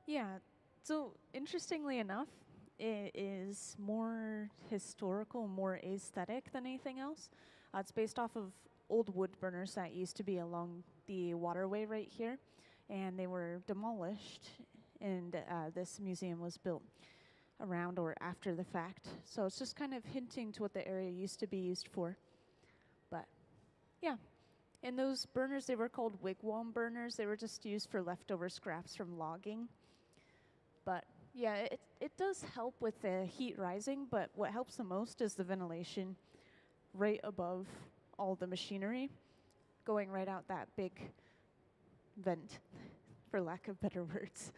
Yeah. So interestingly enough, it is more historical, more aesthetic than anything else. It's based off of old wood burners that used to be along the waterway right here, and they were demolished, and this museum was built around or after the fact. So it's just kind of hinting to what the area used to be used for. But yeah, and those burners, they were called wigwam burners. They were just used for leftover scraps from logging. But yeah, it does help with the heat rising, but what helps the most is the ventilation right above all the machinery, going right out that big vent, for lack of better words.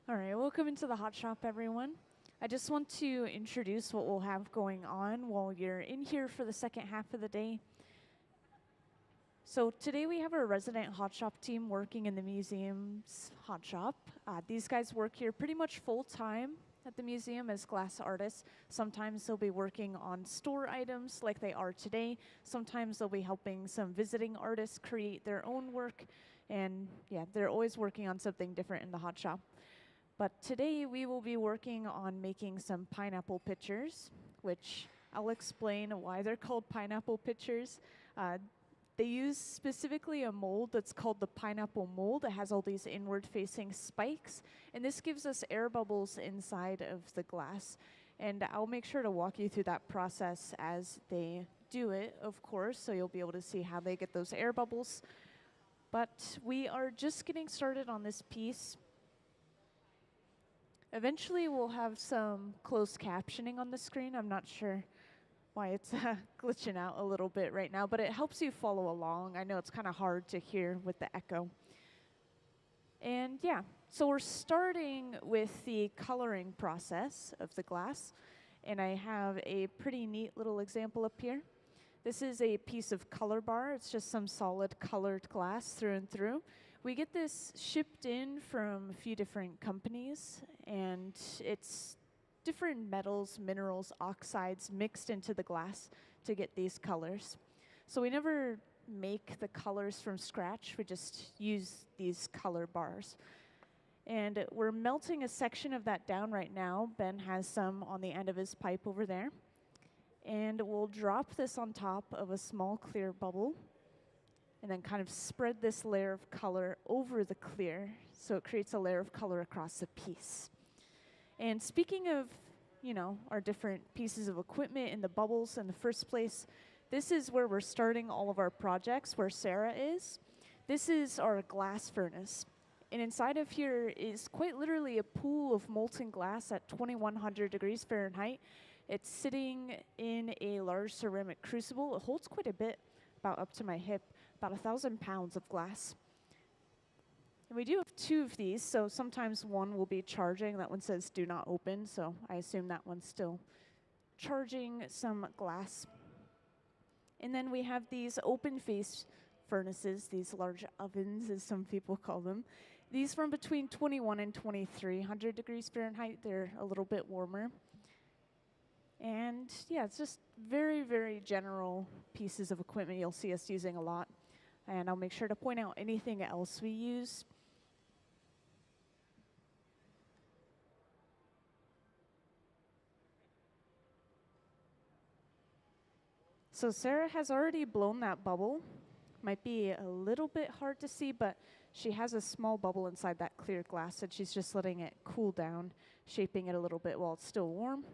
All right, welcome into the hot shop, everyone. I just want to introduce what we'll have going on while you're in here for the second half of the day. So today we have our resident hot shop team working in the museum's hot shop. These guys work here pretty much full time at the museum as glass artists. Sometimes they'll be working on store items like they are today. Sometimes they'll be helping some visiting artists create their own work. And yeah, they're always working on something different in the hot shop. But today we will be working on making some pineapple pitchers, which I'll explain why they're called pineapple pitchers. They use specifically a mold that's called the pineapple mold. It has all these inward-facing spikes, and this gives us air bubbles inside of the glass. And I'll make sure to walk you through that process as they do it, of course, so you'll be able to see how they get those air bubbles. But we are just getting started on this piece. Eventually, we'll have some closed captioning on the screen. I'm not sure why it's glitching out a little bit right now, but it helps you follow along. I know it's kind of hard to hear with the echo. And yeah, so we're starting with the coloring process of the glass, and I have a pretty neat little example up here. This is a piece of color bar. It's just some solid colored glass through and through. We get this shipped in from a few different companies, and it's different metals, minerals, oxides mixed into the glass to get these colors. So we never make the colors from scratch. We just use these color bars. And we're melting a section of that down right now. Ben has some on the end of his pipe over there. And we'll drop this on top of a small clear bubble and then kind of spread this layer of color over the clear so it creates a layer of color across the piece. And speaking of, our different pieces of equipment in the bubbles in the first place, this is where we're starting all of our projects, where Sarah is. This is our glass furnace. And inside of here is quite literally a pool of molten glass at 2100 degrees Fahrenheit. It's sitting in a large ceramic crucible. It holds quite a bit, about up to my hip, about 1,000 pounds of glass. And we do have two of these, so sometimes one will be charging. That one says do not open, so I assume that one's still charging some glass. And then we have these open face furnaces, these large ovens, as some people call them. These run between 21 and 2300 degrees Fahrenheit. They're a little bit warmer. And yeah, it's just very, very general pieces of equipment you'll see us using a lot. And I'll make sure to point out anything else we use. So Sarah has already blown that bubble. Might be a little bit hard to see, but she has a small bubble inside that clear glass, and she's just letting it cool down, shaping it a little bit while it's still warm.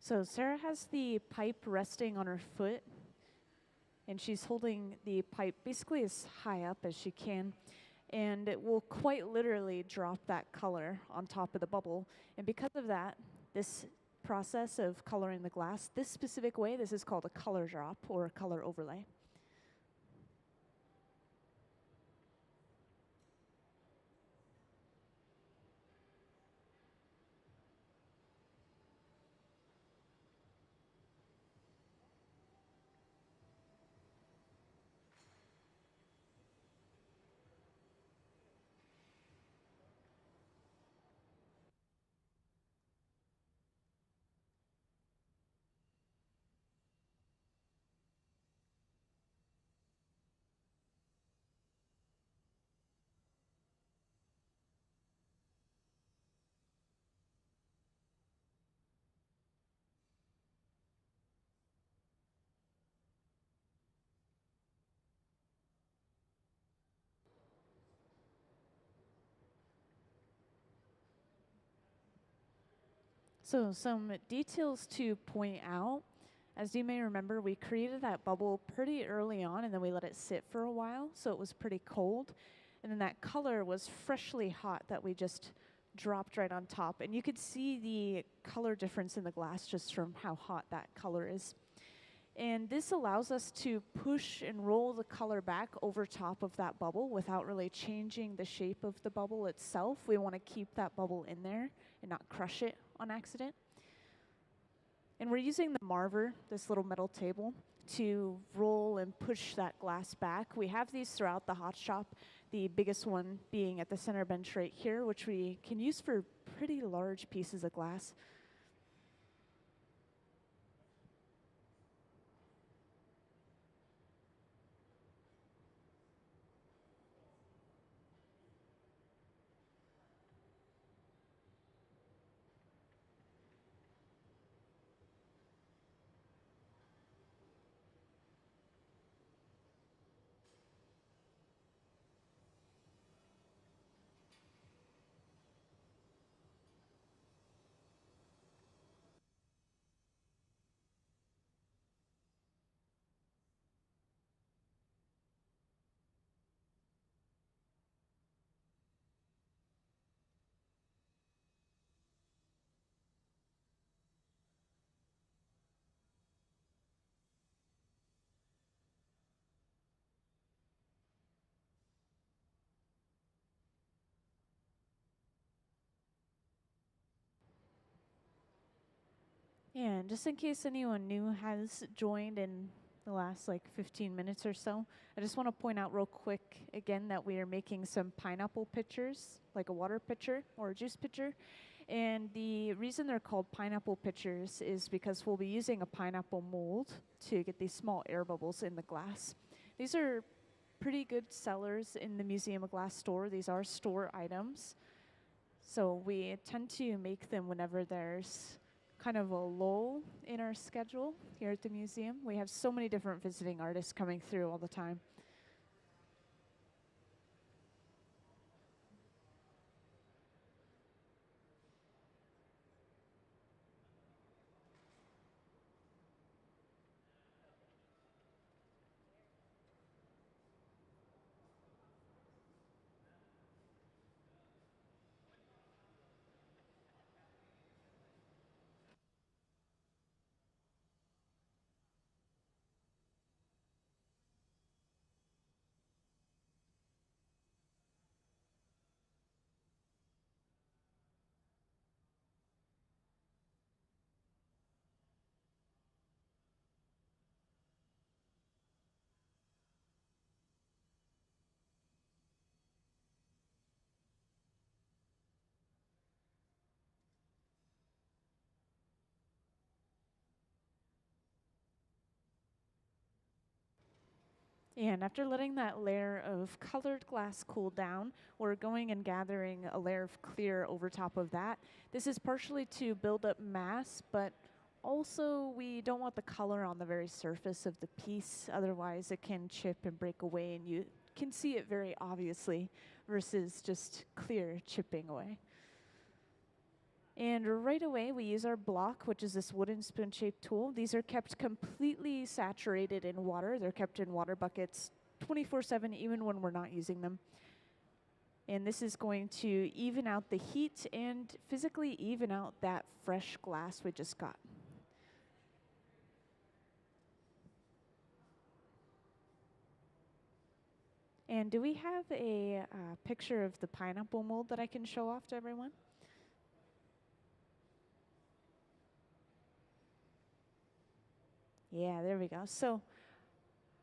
So Sarah has the pipe resting on her foot, and she's holding the pipe basically as high up as she can, and it will quite literally drop that color on top of the bubble. And because of that, this process of coloring the glass, this specific way, this is called a color drop or a color overlay. So some details to point out. As you may remember, we created that bubble pretty early on and then we let it sit for a while, so it was pretty cold. And then that color was freshly hot that we just dropped right on top. And you could see the color difference in the glass just from how hot that color is. And this allows us to push and roll the color back over top of that bubble without really changing the shape of the bubble itself. We want to keep that bubble in there and not crush it on accident. And we're using the Marver, this little metal table, to roll and push that glass back. We have these throughout the hot shop, the biggest one being at the center bench right here, which we can use for pretty large pieces of glass. And just in case anyone new has joined in the last like 15 minutes or so, I just want to point out real quick again that we are making some pineapple pitchers, like a water pitcher or a juice pitcher. And the reason they're called pineapple pitchers is because we'll be using a pineapple mold to get these small air bubbles in the glass. These are pretty good sellers in the Museum of Glass store. These are store items. So we tend to make them whenever there's kind of a lull in our schedule here at the museum. We have so many different visiting artists coming through all the time. And after letting that layer of colored glass cool down, we're going and gathering a layer of clear over top of that. This is partially to build up mass, but also we don't want the color on the very surface of the piece, otherwise it can chip and break away and you can see it very obviously versus just clear chipping away. And right away, we use our block, which is this wooden spoon-shaped tool. These are kept completely saturated in water. They're kept in water buckets 24/7, even when we're not using them. And this is going to even out the heat and physically even out that fresh glass we just got. And do we have a picture of the pineapple mold that I can show off to everyone? Yeah, there we go. So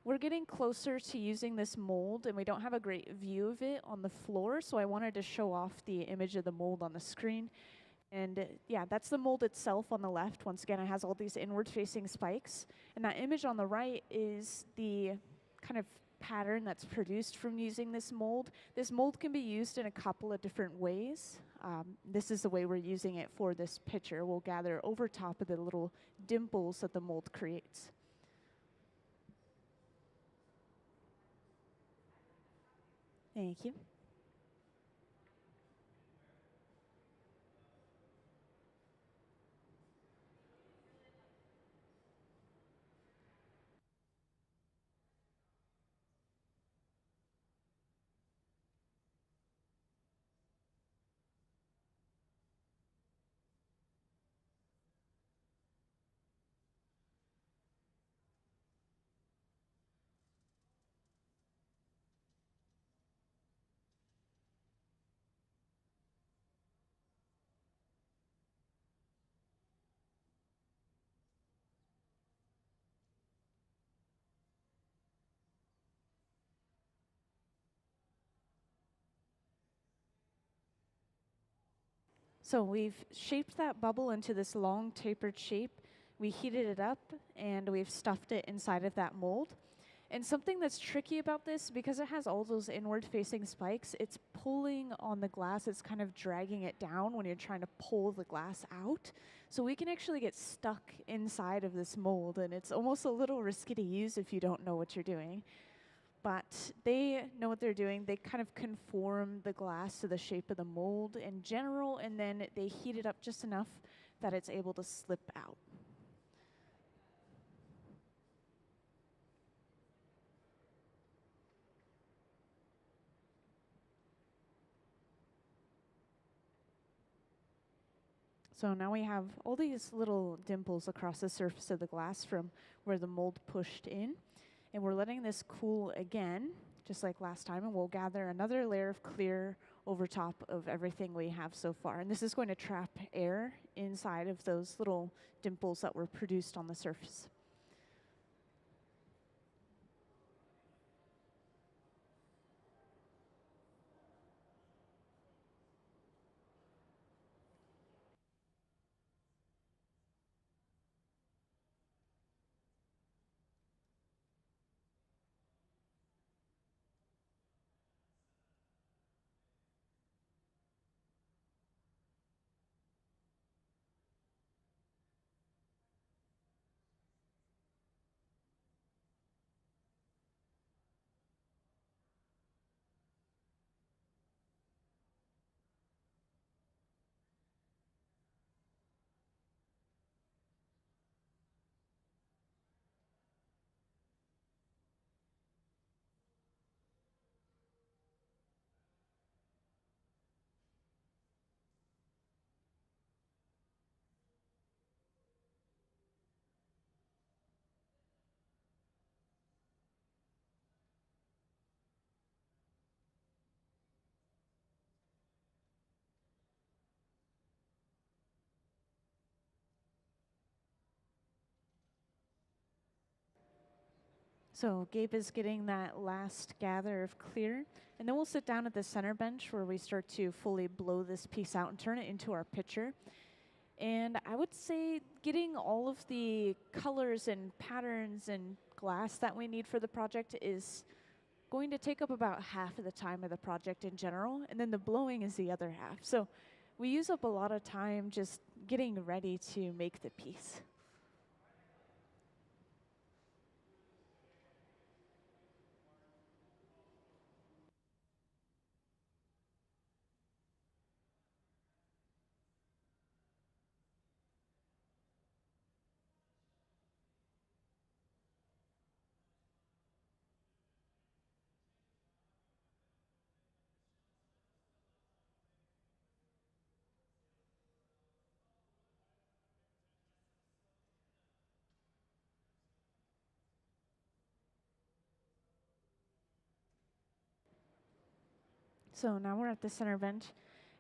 we're getting closer to using this mold, and we don't have a great view of it on the floor, so I wanted to show off the image of the mold on the screen. And yeah, that's the mold itself on the left. Once again, it has all these inward-facing spikes. And that image on the right is the kind of pattern that's produced from using this mold. This mold can be used in a couple of different ways. This is the way we're using it for this picture. We'll gather over top of the little dimples that the mold creates. Thank you. So we've shaped that bubble into this long tapered shape. We heated it up and we've stuffed it inside of that mold. And something that's tricky about this, because it has all those inward facing spikes, it's pulling on the glass, it's kind of dragging it down when you're trying to pull the glass out. So we can actually get stuck inside of this mold, and it's almost a little risky to use if you don't know what you're doing. But they know what they're doing. They kind of conform the glass to the shape of the mold in general, and then they heat it up just enough that it's able to slip out. So now we have all these little dimples across the surface of the glass from where the mold pushed in. And we're letting this cool again, just like last time, and we'll gather another layer of clear over top of everything we have so far. And this is going to trap air inside of those little dimples that were produced on the surface. So Gabe is getting that last gather of clear, and then we'll sit down at the center bench where we start to fully blow this piece out and turn it into our pitcher. And I would say getting all of the colors and patterns and glass that we need for the project is going to take up about half of the time of the project in general, and then the blowing is the other half. So we use up a lot of time just getting ready to make the piece. So now we're at the center bench,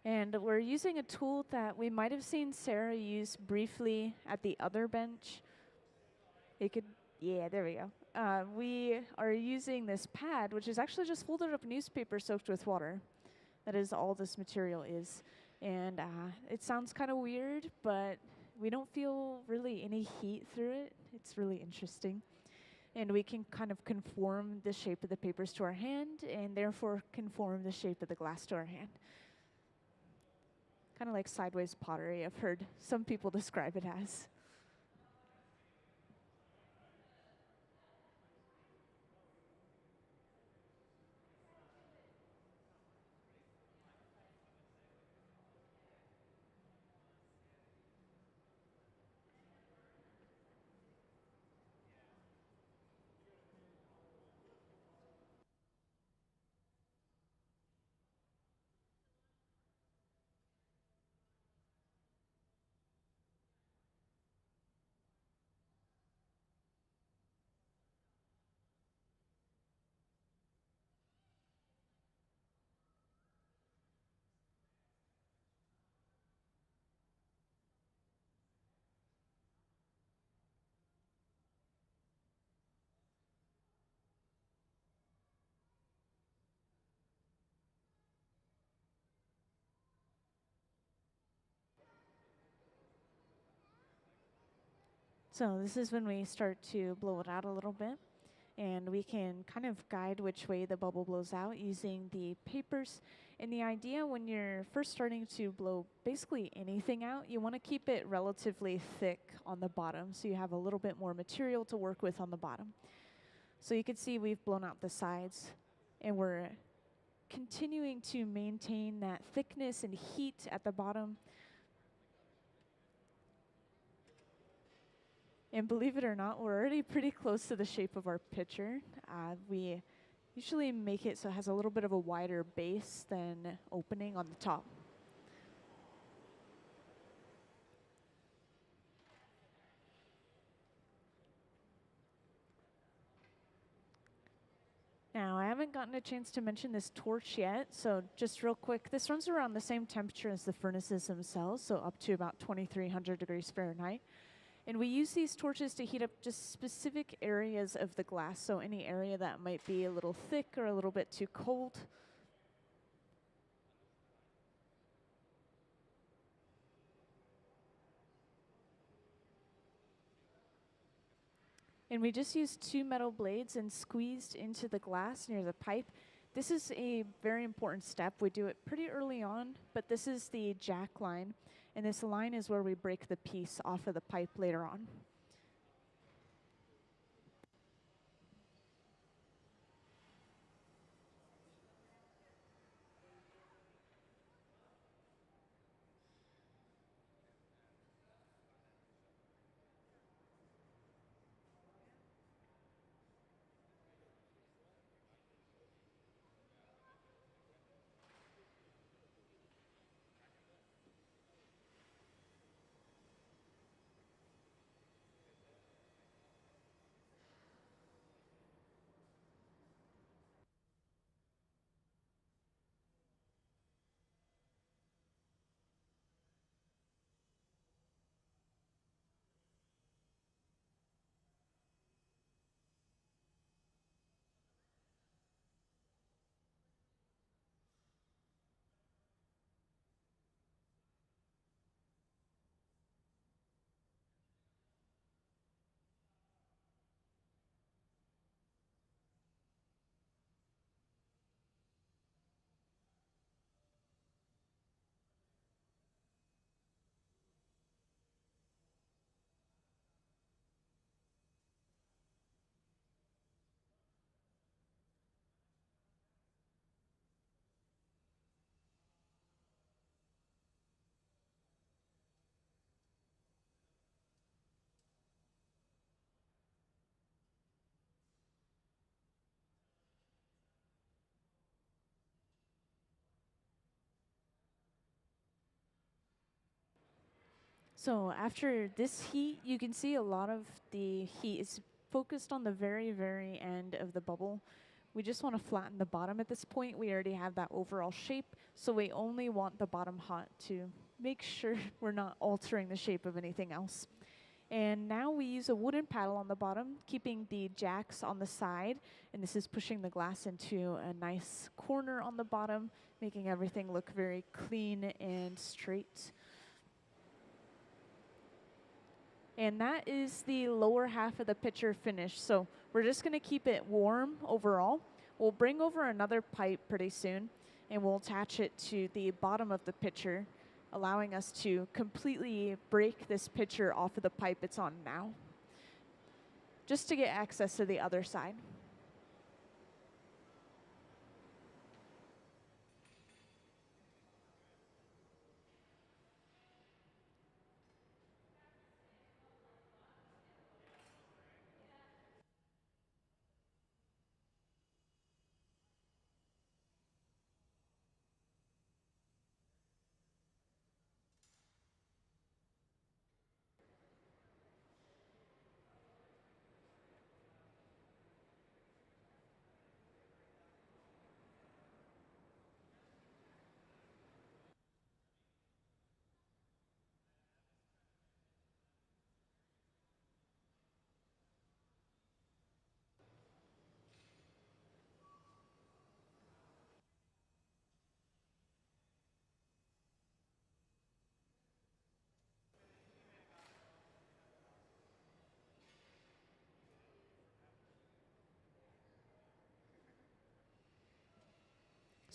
and we're using a tool that we might have seen Sarah use briefly at the other bench. It could, yeah, there we go. We are using this pad, which is actually just folded up newspaper soaked with water. That is all this material is. And it sounds kind of weird, but we don't feel really any heat through it. It's really interesting. And we can kind of conform the shape of the papers to our hand and therefore conform the shape of the glass to our hand. Kind of like sideways pottery, I've heard some people describe it as. So this is when we start to blow it out a little bit, and we can kind of guide which way the bubble blows out using the papers. And the idea when you're first starting to blow basically anything out, you want to keep it relatively thick on the bottom so you have a little bit more material to work with on the bottom. So you can see we've blown out the sides, and we're continuing to maintain that thickness and heat at the bottom. And believe it or not, we're already pretty close to the shape of our pitcher. We usually make it so it has a little bit of a wider base than opening on the top. Now, I haven't gotten a chance to mention this torch yet, so just real quick, this runs around the same temperature as the furnaces themselves, so up to about 2300 degrees Fahrenheit. And we use these torches to heat up just specific areas of the glass, so any area that might be a little thick or a little bit too cold. And we just used 2 metal blades and squeezed into the glass near the pipe. This is a very important step. We do it pretty early on, but this is the jack line. And this line is where we break the piece off of the pipe later on. So after this heat, you can see a lot of the heat is focused on the very, very end of the bubble. We just want to flatten the bottom at this point. We already have that overall shape, so we only want the bottom hot to make sure we're not altering the shape of anything else. And now we use a wooden paddle on the bottom, keeping the jacks on the side, and this is pushing the glass into a nice corner on the bottom, making everything look very clean and straight. And that is the lower half of the pitcher finished. So we're just going to keep it warm overall. We'll bring over another pipe pretty soon, and we'll attach it to the bottom of the pitcher, allowing us to completely break this pitcher off of the pipe it's on now, just to get access to the other side.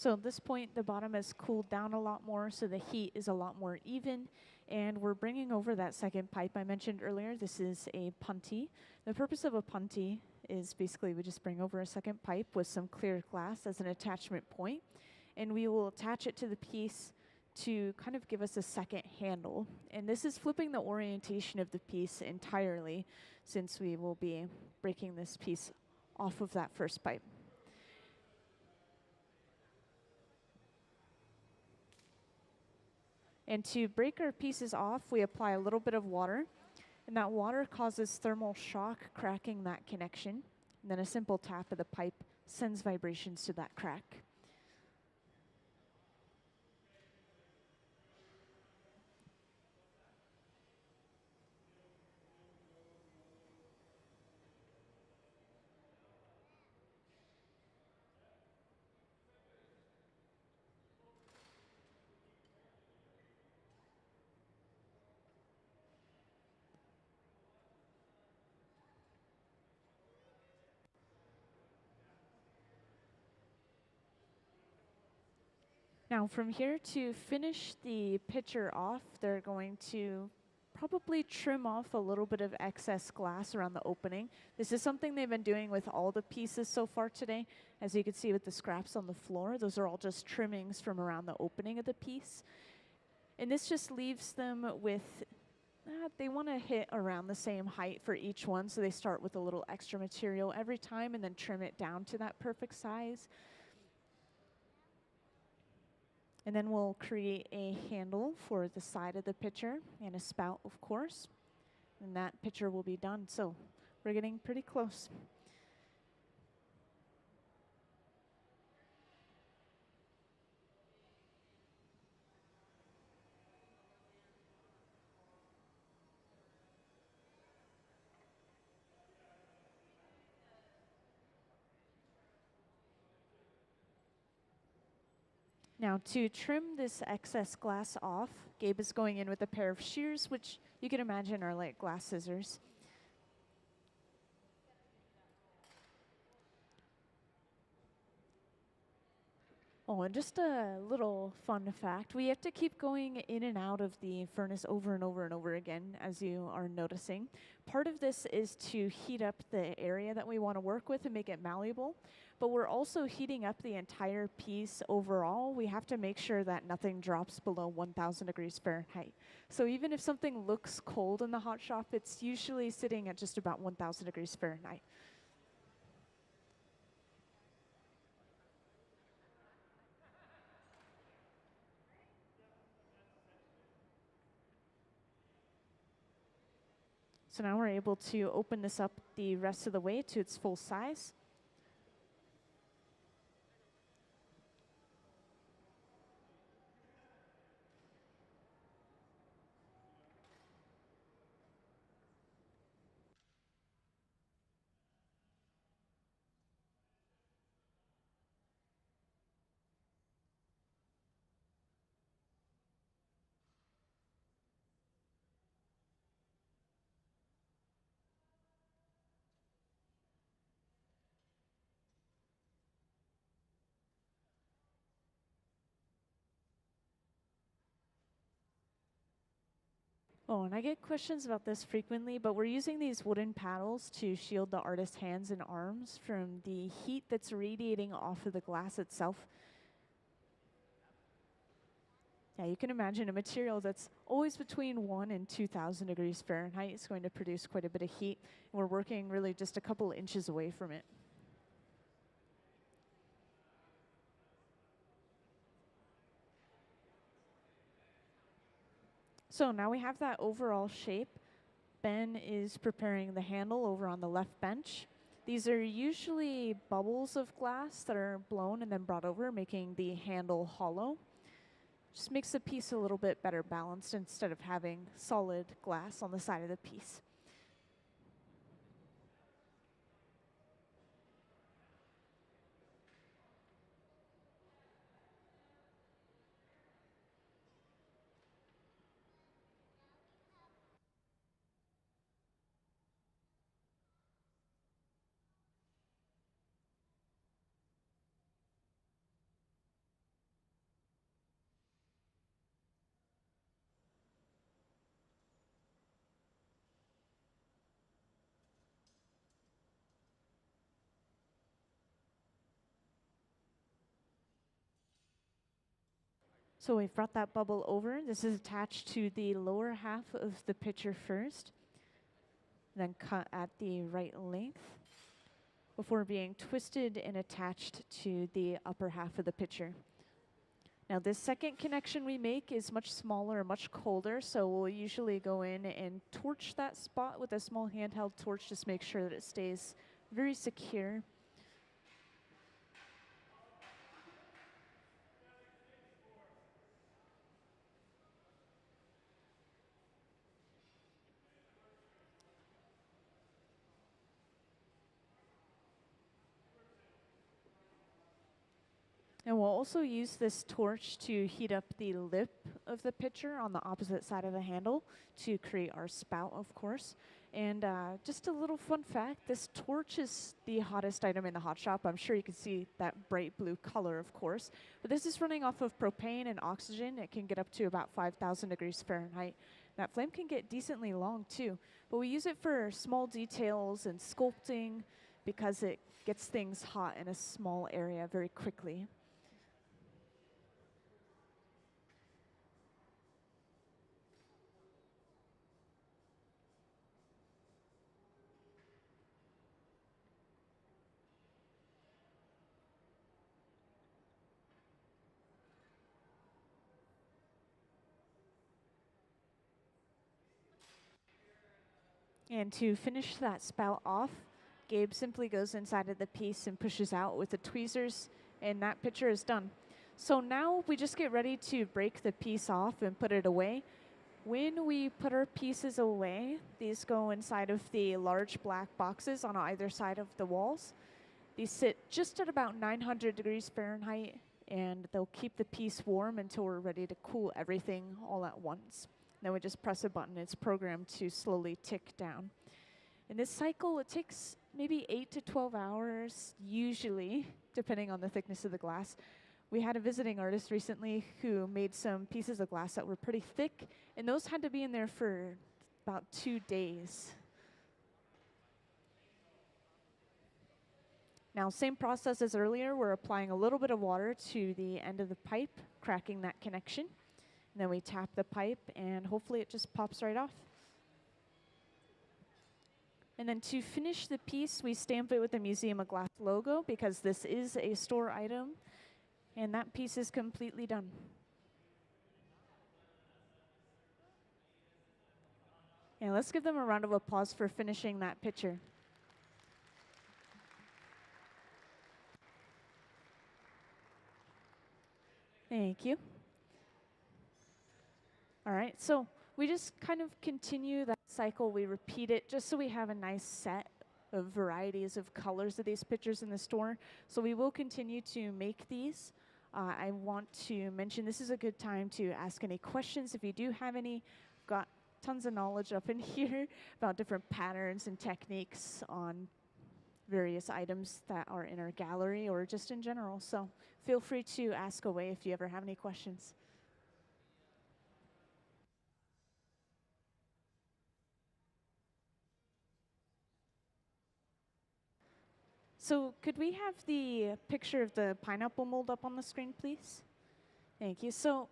So at this point, the bottom has cooled down a lot more, so the heat is a lot more even. And we're bringing over that second pipe I mentioned earlier. This is a punty. The purpose of a punty is basically we just bring over a second pipe with some clear glass as an attachment point, and we will attach it to the piece to kind of give us a second handle. And this is flipping the orientation of the piece entirely, since we will be breaking this piece off of that first pipe. And to break our pieces off, we apply a little bit of water, and that water causes thermal shock, cracking that connection. And then a simple tap of the pipe sends vibrations to that crack. Now from here, to finish the pitcher off, they're going to probably trim off a little bit of excess glass around the opening. This is something they've been doing with all the pieces so far today. As you can see with the scraps on the floor, those are all just trimmings from around the opening of the piece. And this just leaves them with, they want to hit around the same height for each one, so they start with a little extra material every time and then trim it down to that perfect size. And then we'll create a handle for the side of the pitcher and a spout, of course. And that pitcher will be done. So we're getting pretty close. Now to trim this excess glass off, Gabe is going in with a pair of shears, which you can imagine are like glass scissors. Oh, and just a little fun fact, we have to keep going in and out of the furnace over and over and over again, as you are noticing. Part of this is to heat up the area that we want to work with and make it malleable, but we're also heating up the entire piece overall. We have to make sure that nothing drops below 1,000 degrees Fahrenheit. So even if something looks cold in the hot shop, it's usually sitting at just about 1,000 degrees Fahrenheit. So now we're able to open this up the rest of the way to its full size. Oh, and I get questions about this frequently, but we're using these wooden paddles to shield the artist's hands and arms from the heat that's radiating off of the glass itself. Yeah, you can imagine a material that's always between 1 and 2,000 degrees Fahrenheit is going to produce quite a bit of heat. And we're working really just a couple inches away from it. So now we have that overall shape. Ben is preparing the handle over on the left bench. These are usually bubbles of glass that are blown and then brought over, making the handle hollow. Just makes the piece a little bit better balanced instead of having solid glass on the side of the piece. So we've brought that bubble over. This is attached to the lower half of the pitcher first, then cut at the right length before being twisted and attached to the upper half of the pitcher. Now this second connection we make is much smaller, much colder, so we'll usually go in and torch that spot with a small handheld torch, just make sure that it stays very secure. And we'll also use this torch to heat up the lip of the pitcher on the opposite side of the handle to create our spout, of course. And just a little fun fact, this torch is the hottest item in the hot shop. I'm sure you can see that bright blue color, of course. But this is running off of propane and oxygen. It can get up to about 5,000 degrees Fahrenheit. That flame can get decently long too. But we use it for small details and sculpting because it gets things hot in a small area very quickly. And to finish that spout off, Gabe simply goes inside of the piece and pushes out with the tweezers, and that pitcher is done. So now we just get ready to break the piece off and put it away. When we put our pieces away, these go inside of the large black boxes on either side of the walls. These sit just at about 900 degrees Fahrenheit, and they'll keep the piece warm until we're ready to cool everything all at once. Then we just press a button. It's programmed to slowly tick down. In this cycle, it takes maybe 8 to 12 hours, usually, depending on the thickness of the glass. We had a visiting artist recently who made some pieces of glass that were pretty thick, and those had to be in there for about 2 days. Now, same process as earlier. We're applying a little bit of water to the end of the pipe, cracking that connection. And then we tap the pipe, and hopefully it just pops right off. And then to finish the piece, we stamp it with the Museum of Glass logo because this is a store item, and that piece is completely done. And let's give them a round of applause for finishing that pitcher. Thank you. All right, so we just kind of continue that cycle. We repeat it just so we have a nice set of varieties of colors of these pictures in the store. So we will continue to make these. I want to mention this is a good time to ask any questions if you do have any. Got tons of knowledge up in here about different patterns and techniques on various items that are in our gallery or just in general. So feel free to ask away if you ever have any questions. So could we have the picture of the pineapple mold up on the screen, please? Thank you. So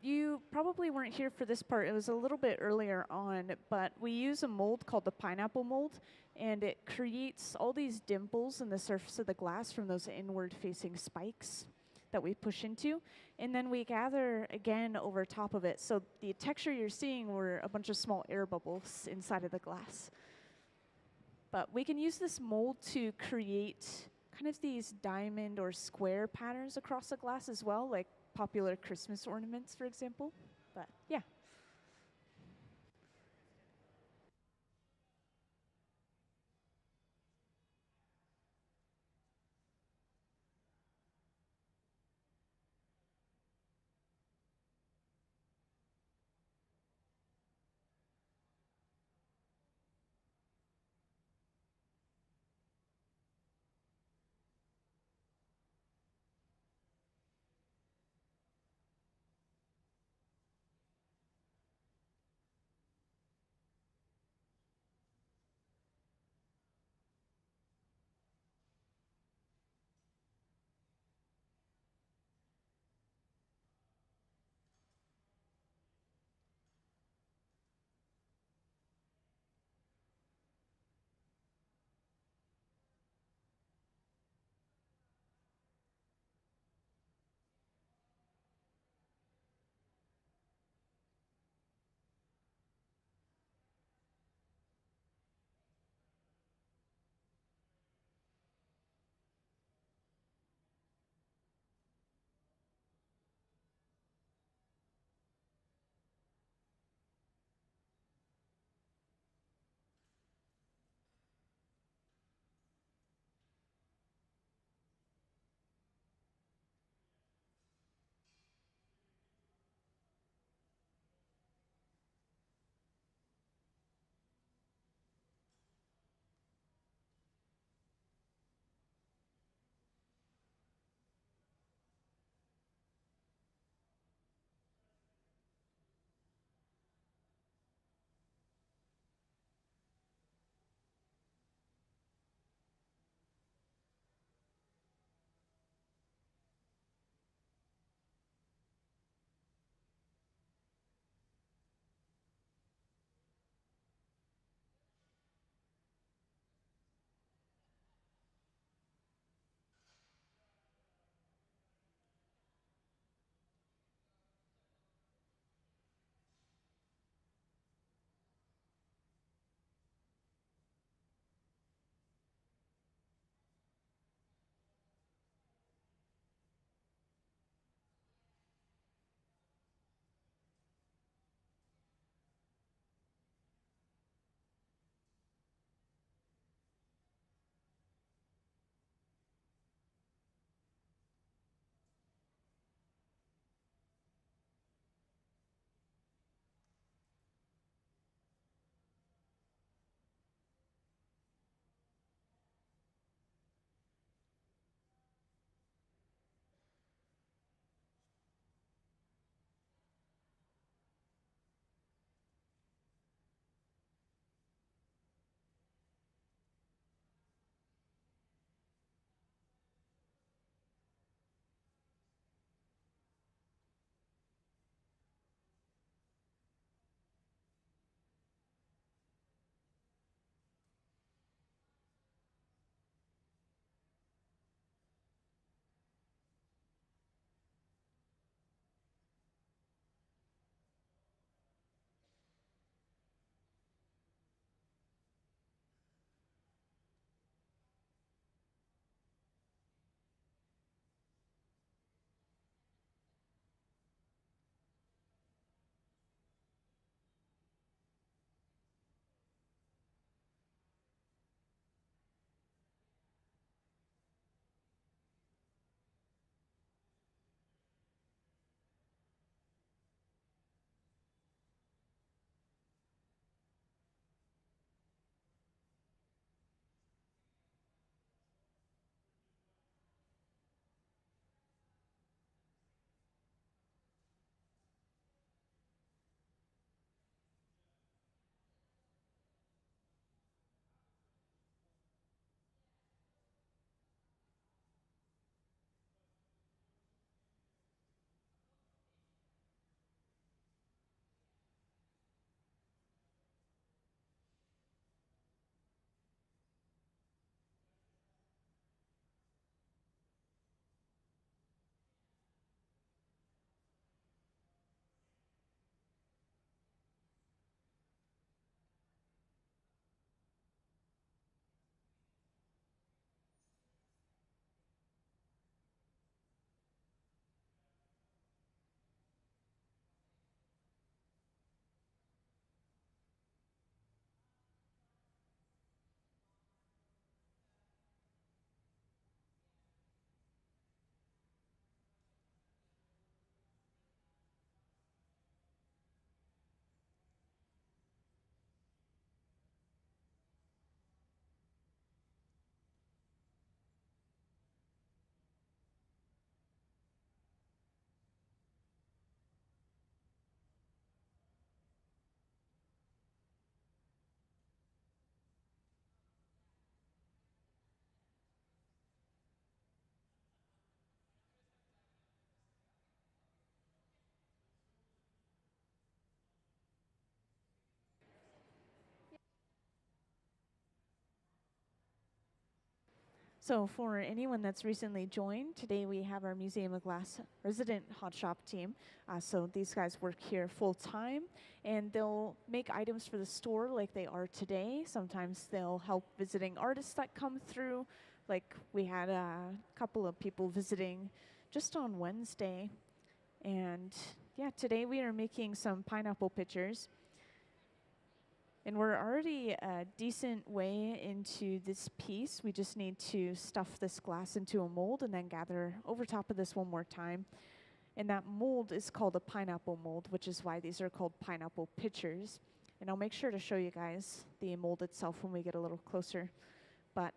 you probably weren't here for this part. It was a little bit earlier on, but we use a mold called the pineapple mold, and it creates all these dimples in the surface of the glass from those inward-facing spikes that we push into, and then we gather again over top of it. So the texture you're seeing were a bunch of small air bubbles inside of the glass. But we can use this mold to create kind of these diamond or square patterns across the glass as well, like popular Christmas ornaments, for example. But yeah. So for anyone that's recently joined, today we have our Museum of Glass resident hot shop team. So these guys work here full time, and they'll make items for the store like they are today. Sometimes they'll help visiting artists that come through. Like we had a couple of people visiting just on Wednesday. And yeah, today we are making some pineapple pitchers. And we're already a decent way into this piece. We just need to stuff this glass into a mold and then gather over top of this one more time. And that mold is called a pineapple mold, which is why these are called pineapple pitchers. And I'll make sure to show you guys the mold itself when we get a little closer. But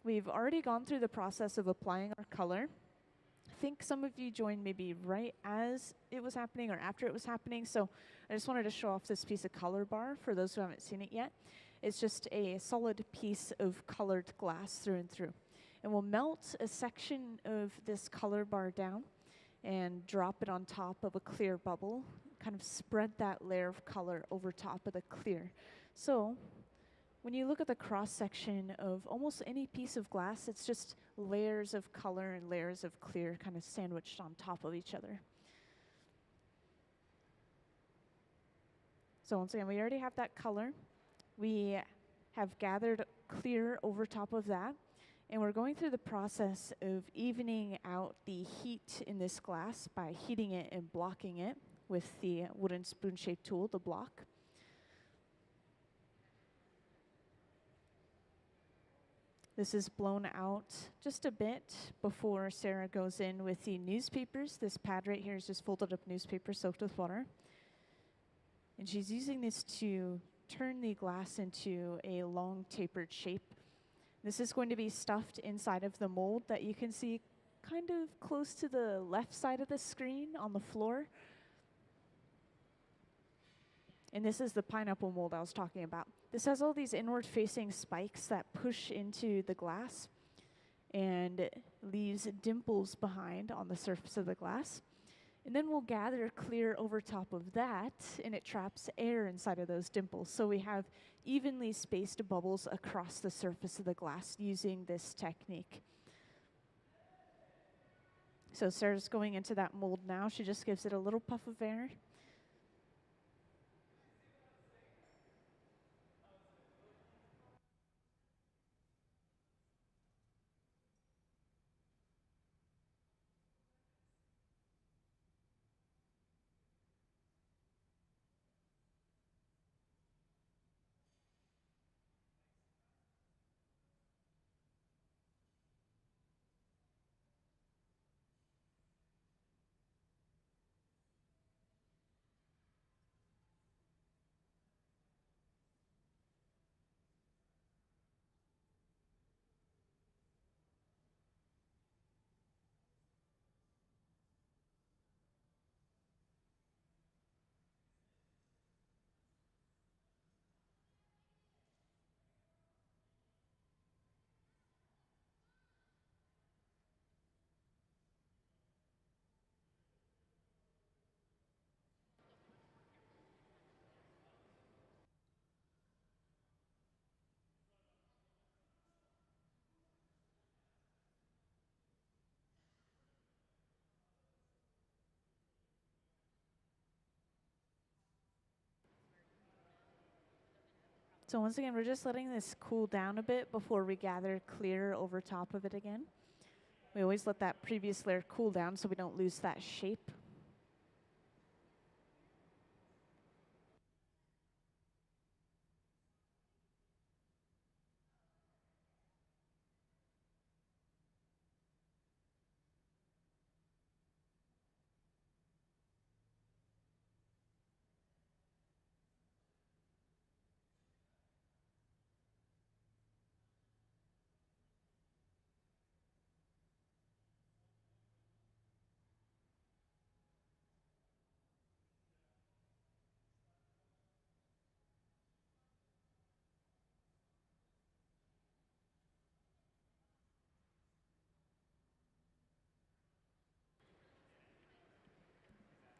we've already gone through the process of applying our color. I think some of you joined maybe right as it was happening or after it was happening. So I just wanted to show off this piece of color bar for those who haven't seen it yet. It's just a solid piece of colored glass through and through. And we'll melt a section of this color bar down and drop it on top of a clear bubble, kind of spread that layer of color over top of the clear. So when you look at the cross section of almost any piece of glass, it's just layers of color and layers of clear kind of sandwiched on top of each other. So once again, we already have that color. We have gathered clear over top of that, and we're going through the process of evening out the heat in this glass by heating it and blocking it with the wooden spoon-shaped tool, the block. This is blown out just a bit before Sarah goes in with the newspapers. This pad right here is just folded up newspaper soaked with water. And she's using this to turn the glass into a long tapered shape. This is going to be stuffed inside of the mold that you can see kind of close to the left side of the screen on the floor. And this is the pineapple mold I was talking about. This has all these inward-facing spikes that push into the glass and leaves dimples behind on the surface of the glass. And then we'll gather clear over top of that, and it traps air inside of those dimples. So we have evenly spaced bubbles across the surface of the glass using this technique. So Sarah's going into that mold now. She just gives it a little puff of air. So once again, we're just letting this cool down a bit before we gather clear over top of it again. We always let that previous layer cool down so we don't lose that shape.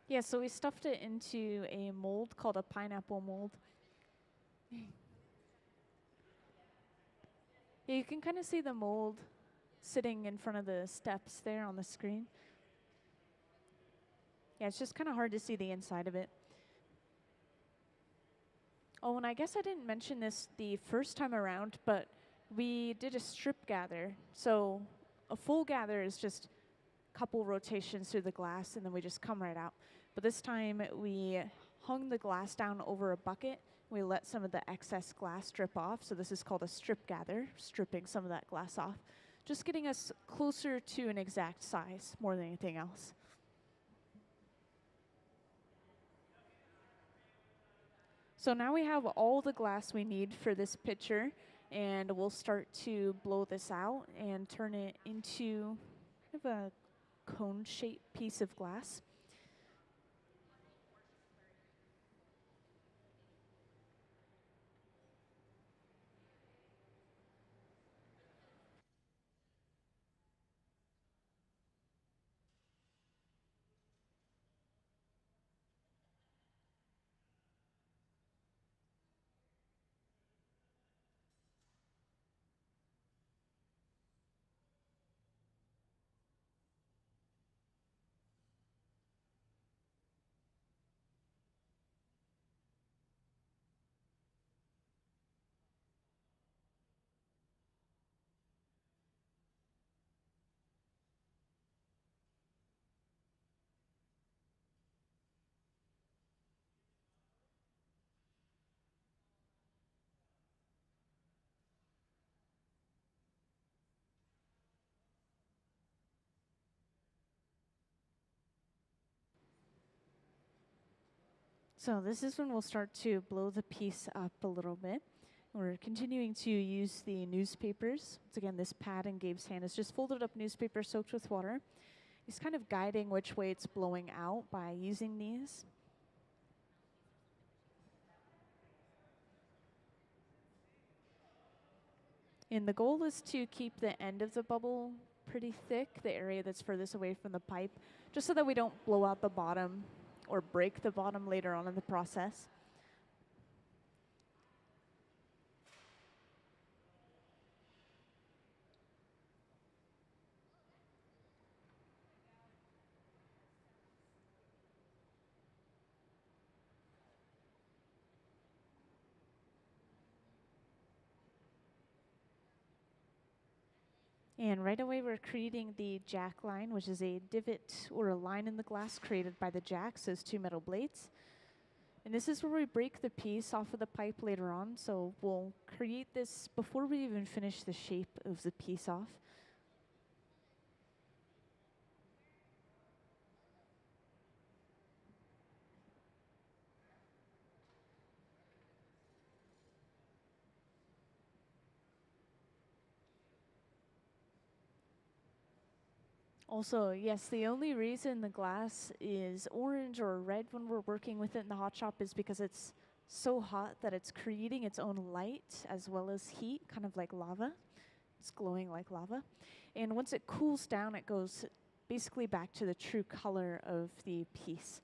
Yeah, so we stuffed it into a mold called a pineapple mold. Yeah, you can kind of see the mold sitting in front of the steps there on the screen. Yeah, it's just kind of hard to see the inside of it. Oh, and I guess I didn't mention this the first time around, but we did a strip gather. So a full gather is just a couple rotations through the glass, and then we just come right out. But this time we hung the glass down over a bucket. We let some of the excess glass drip off. So this is called a strip gather, stripping some of that glass off. Just getting us closer to an exact size more than anything else. So now we have all the glass we need for this pitcher, and we'll start to blow this out and turn it into kind of a cone-shaped piece of glass. So this is when we'll start to blow the piece up a little bit. We're continuing to use the newspapers. Once again, this pad in Gabe's hand is just folded up newspaper soaked with water. He's kind of guiding which way it's blowing out by using these. And the goal is to keep the end of the bubble pretty thick, the area that's furthest away from the pipe, just so that we don't blow out the bottom or break the bottom later on in the process. And right away we're creating the jack line, which is a divot or a line in the glass created by the jacks, those two metal blades. And this is where we break the piece off of the pipe later on, so we'll create this before we even finish the shape of the piece off. Also, yes, the only reason the glass is orange or red when we're working with it in the hot shop is because it's so hot that it's creating its own light as well as heat, kind of like lava. It's glowing like lava. And once it cools down, it goes basically back to the true color of the piece.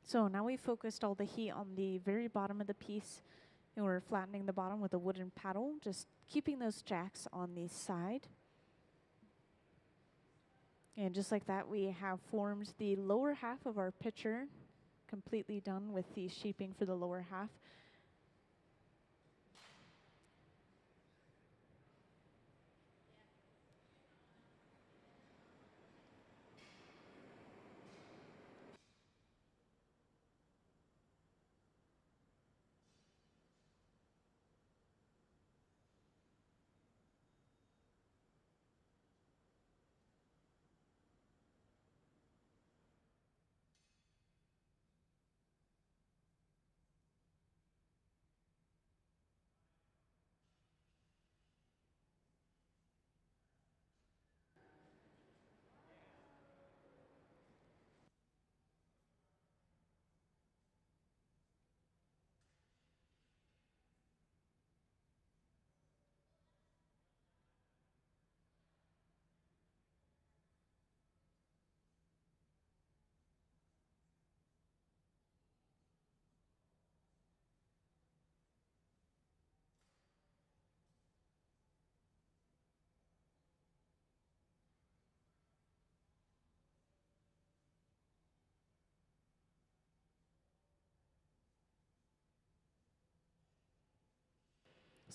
So now we focused all the heat on the very bottom of the piece, and we're flattening the bottom with a wooden paddle, just keeping those jacks on the side. And just like that, we have formed the lower half of our pitcher, completely done with the shaping for the lower half.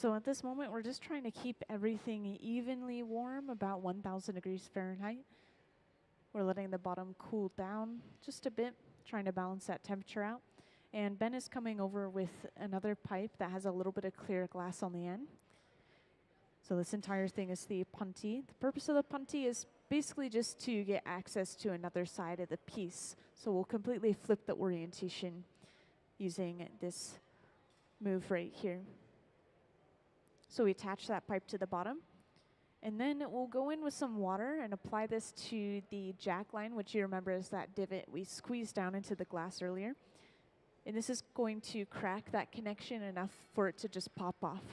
So at this moment, we're just trying to keep everything evenly warm, about 1,000 degrees Fahrenheit. We're letting the bottom cool down just a bit, trying to balance that temperature out. And Ben is coming over with another pipe that has a little bit of clear glass on the end. So this entire thing is the punty. The purpose of the punty is basically just to get access to another side of the piece. So we'll completely flip the orientation using this move right here. So we attach that pipe to the bottom. And then we'll go in with some water and apply this to the jack line, which you remember is that divot we squeezed down into the glass earlier. And this is going to crack that connection enough for it to just pop off.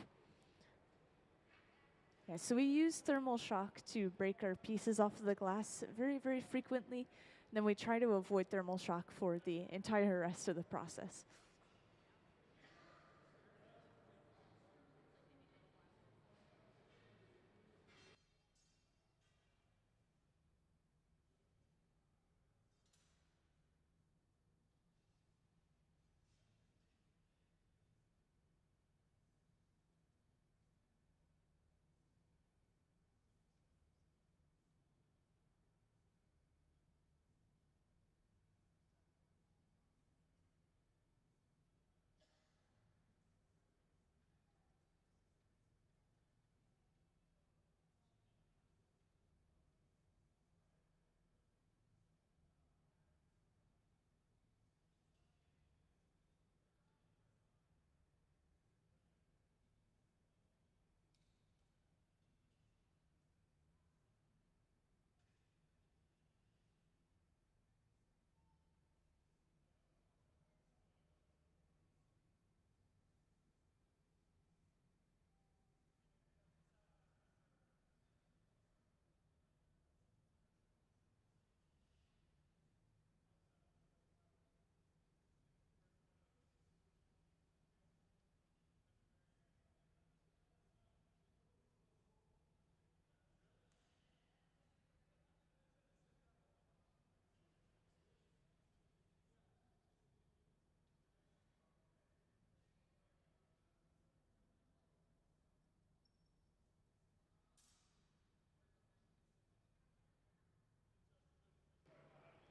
Yeah, so we use thermal shock to break our pieces off of the glass very, very frequently. And then we try to avoid thermal shock for the entire rest of the process.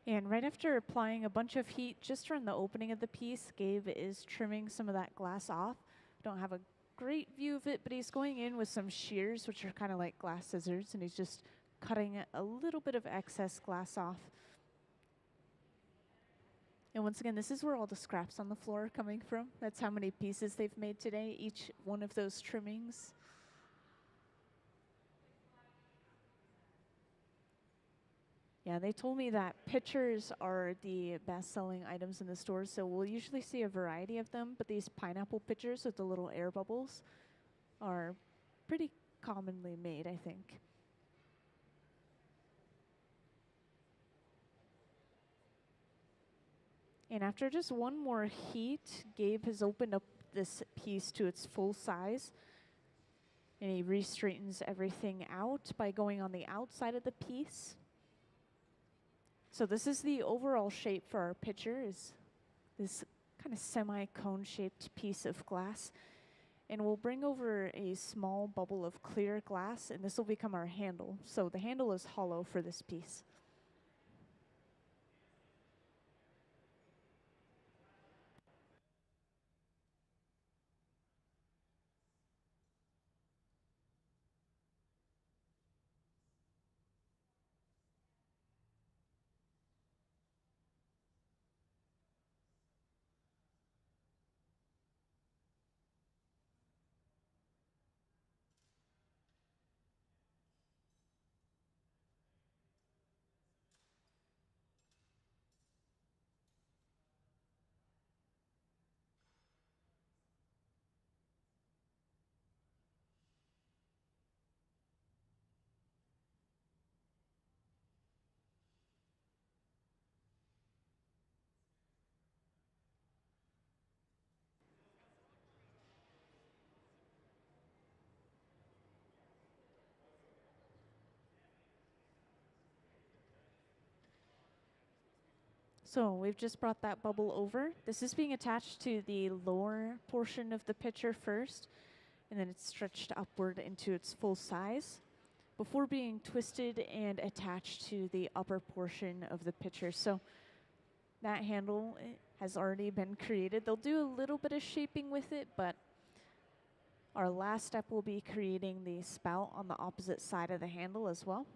And right after applying a bunch of heat just around the opening of the piece, Gabe is trimming some of that glass off. Don't have a great view of it, but he's going in with some shears, which are kind of like glass scissors, and he's just cutting a little bit of excess glass off. And once again, this is where all the scraps on the floor are coming from. That's how many pieces they've made today, each one of those trimmings. Yeah, they told me that pitchers are the best-selling items in the stores, so we'll usually see a variety of them, but these pineapple pitchers with the little air bubbles are pretty commonly made, I think. And after just one more heat, Gabe has opened up this piece to its full size. And he re-straightens everything out by going on the outside of the piece. So this is the overall shape for our pitcher, is this kind of semi-cone shaped piece of glass. And we'll bring over a small bubble of clear glass, and this will become our handle. So the handle is hollow for this piece. So we've just brought that bubble over. This is being attached to the lower portion of the pitcher first, and then it's stretched upward into its full size before being twisted and attached to the upper portion of the pitcher. So that handle has already been created. They'll do a little bit of shaping with it, but our last step will be creating the spout on the opposite side of the handle as well.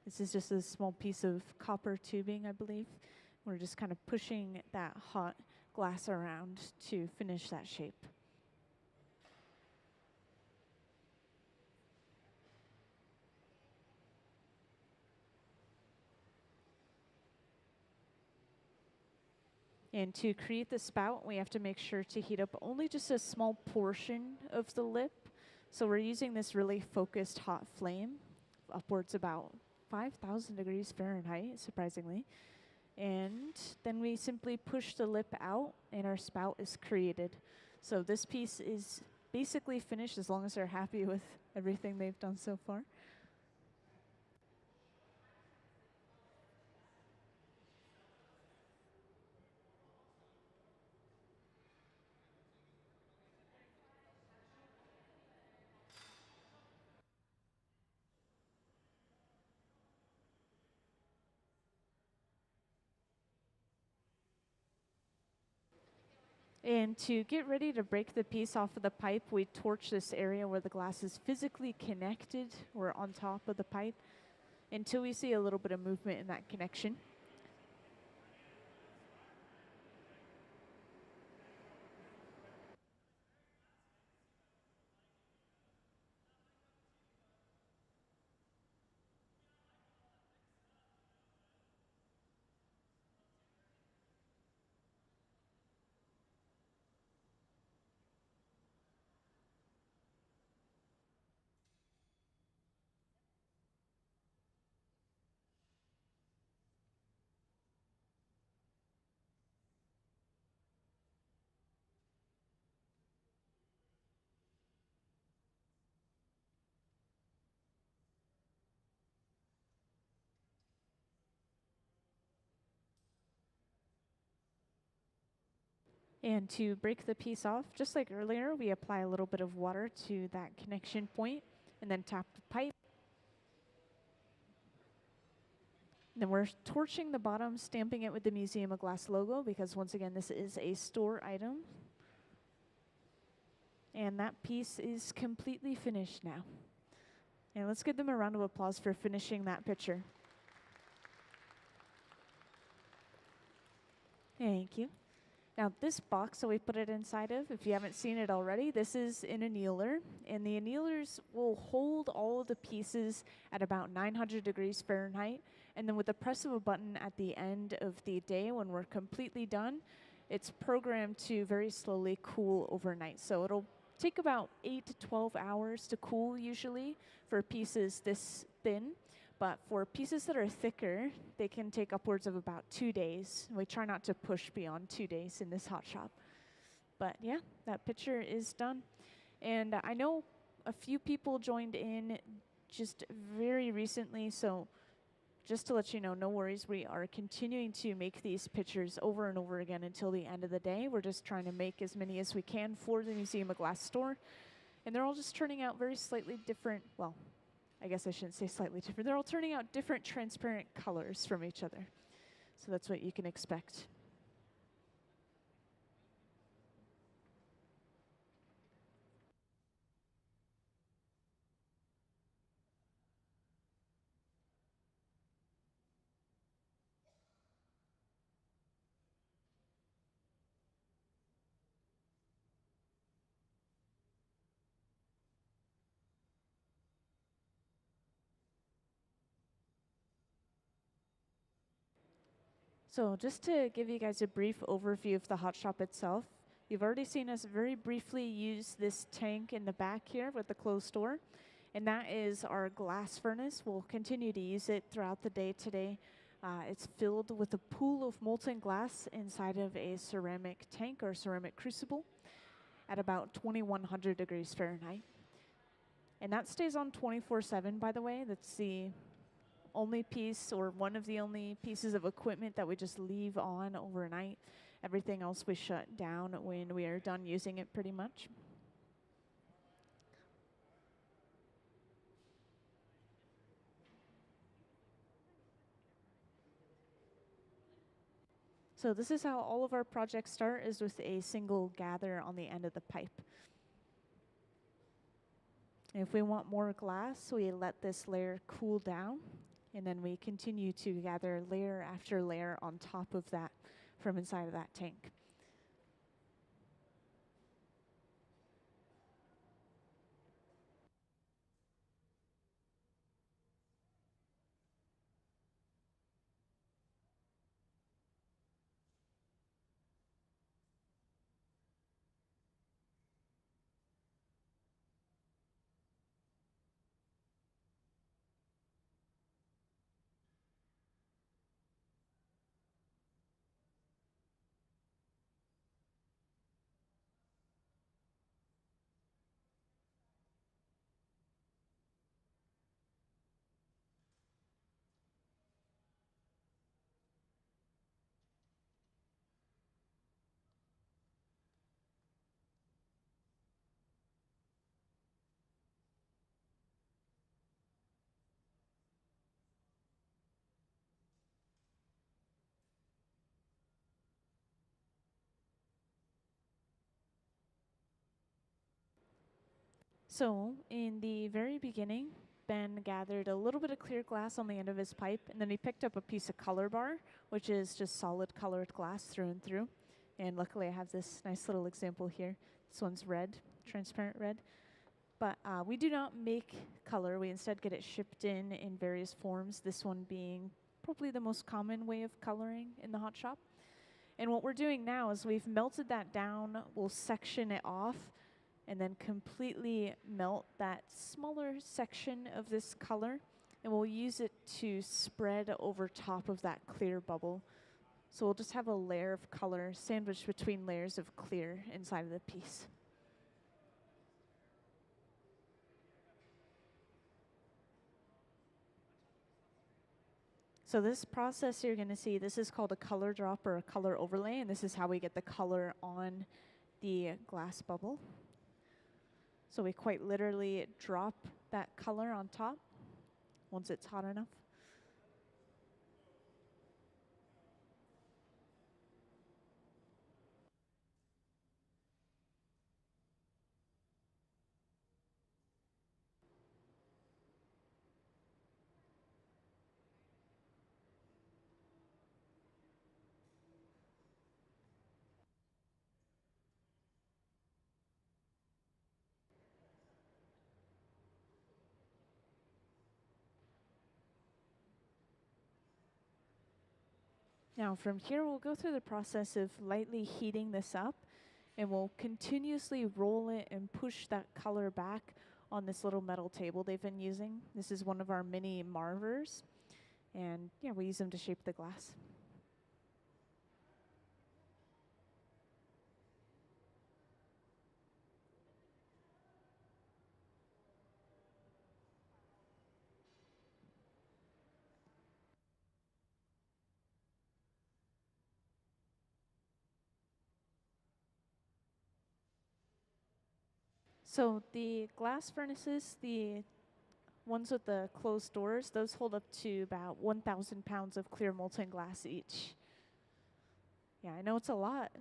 This is just a small piece of copper tubing, I believe. We're just kind of pushing that hot glass around to finish that shape. And to create the spout, we have to make sure to heat up only just a small portion of the lip. So we're using this really focused hot flame, upwards about 5,000 degrees Fahrenheit, surprisingly. And then we simply push the lip out and our spout is created. So this piece is basically finished as long as they're happy with everything they've done so far. And to get ready to break the piece off of the pipe, we torch this area where the glass is physically connected or on top of the pipe until we see a little bit of movement in that connection. And to break the piece off, just like earlier, we apply a little bit of water to that connection point and then tap the pipe. And then we're torching the bottom, stamping it with the Museum of Glass logo because once again, this is a store item. And that piece is completely finished now. And let's give them a round of applause for finishing that picture. Thank you. Now this box that we put it inside of, if you haven't seen it already, this is an annealer. And the annealers will hold all of the pieces at about 900 degrees Fahrenheit. And then with the press of a button at the end of the day when we're completely done, it's programmed to very slowly cool overnight. So it'll take about 8 to 12 hours to cool usually for pieces this thin, but for pieces that are thicker, they can take upwards of about 2 days. We try not to push beyond 2 days in this hot shop. But yeah, that picture is done. And I know a few people joined in just very recently, so just to let you know, no worries. We are continuing to make these pictures over and over again until the end of the day. We're just trying to make as many as we can for the Museum of Glass store. And they're all just turning out very slightly different, well, I guess I shouldn't say slightly different. They're all turning out different transparent colors from each other. So that's what you can expect. So just to give you guys a brief overview of the hot shop itself, you've already seen us very briefly use this tank in the back here with the closed door, and that is our glass furnace. We'll continue to use it throughout the day today. It's filled with a pool of molten glass inside of a ceramic tank or ceramic crucible at about 2100 degrees Fahrenheit. And that stays on 24/7, by the way. That's the only piece or one of the only pieces of equipment that we just leave on overnight. Everything else we shut down when we are done using it pretty much. So this is how all of our projects start, is with a single gather on the end of the pipe. If we want more glass, we let this layer cool down, and then we continue to gather layer after layer on top of that from inside of that tank. So in the very beginning, Ben gathered a little bit of clear glass on the end of his pipe, and then he picked up a piece of color bar, which is just solid colored glass through and through. And luckily I have this nice little example here. This one's red, transparent red. But we do not make color. We instead get it shipped in various forms, this one being probably the most common way of coloring in the hot shop. And what we're doing now is we've melted that down, we'll section it off, and then completely melt that smaller section of this color, and we'll use it to spread over top of that clear bubble. So we'll just have a layer of color sandwiched between layers of clear inside of the piece. So this process you're going to see, this is called a color drop or a color overlay, and this is how we get the color on the glass bubble. So we quite literally drop that color on top once it's hot enough. Now from here, we'll go through the process of lightly heating this up, and we'll continuously roll it and push that color back on this little metal table they've been using. This is one of our mini marvers, and yeah, we use them to shape the glass. So the glass furnaces, the ones with the closed doors, those hold up to about 1,000 pounds of clear molten glass each. Yeah, I know it's a lot.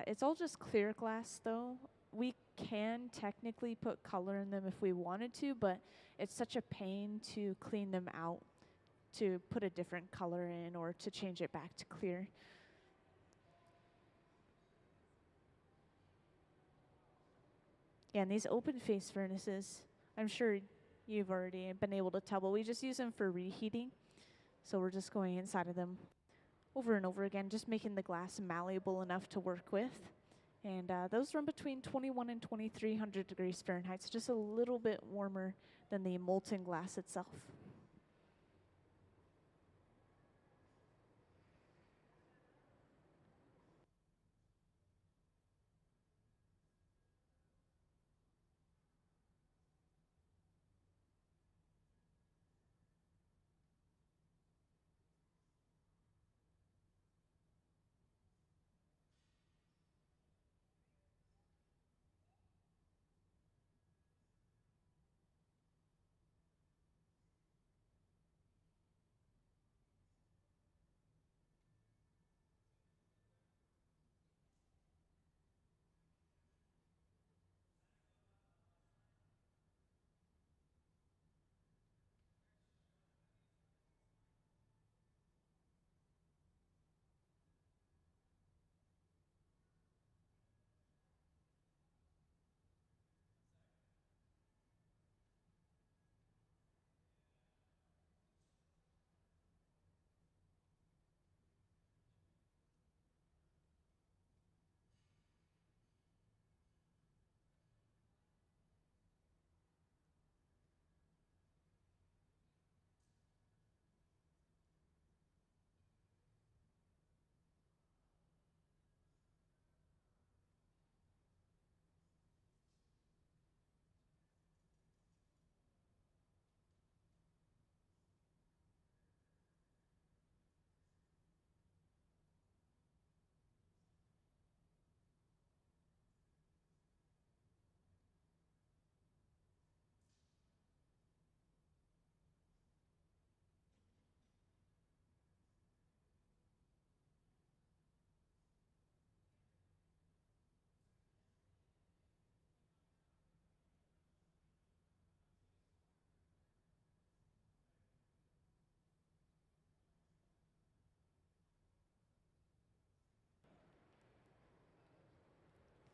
It's all just clear glass, though. We can technically put color in them if we wanted to, but it's such a pain to clean them out, to put a different color in or to change it back to clear. Yeah, and these open face furnaces, I'm sure you've already been able to tell, but we just use them for reheating. So we're just going inside of them over and over again, just making the glass malleable enough to work with. And those run between 21 and 2300 degrees Fahrenheit, so just a little bit warmer than the molten glass itself.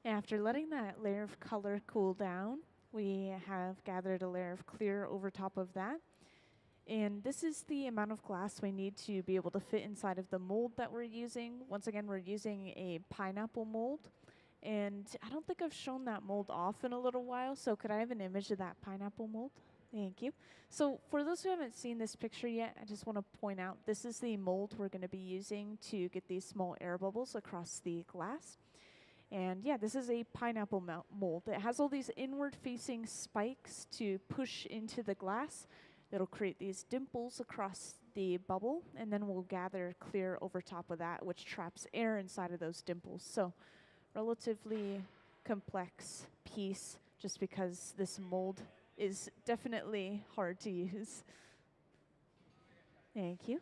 After letting that layer of color cool down, we have gathered a layer of clear over top of that. And this is the amount of glass we need to be able to fit inside of the mold that we're using. Once again, we're using a pineapple mold. And I don't think I've shown that mold off in a little while, so could I have an image of that pineapple mold? Thank you. So for those who haven't seen this picture yet, I just want to point out this is the mold we're going to be using to get these small air bubbles across the glass. And yeah, this is a pineapple mold. It has all these inward-facing spikes to push into the glass. That'll create these dimples across the bubble, and then we'll gather clear over top of that, which traps air inside of those dimples. So relatively complex piece, just because this mold is definitely hard to use. Thank you.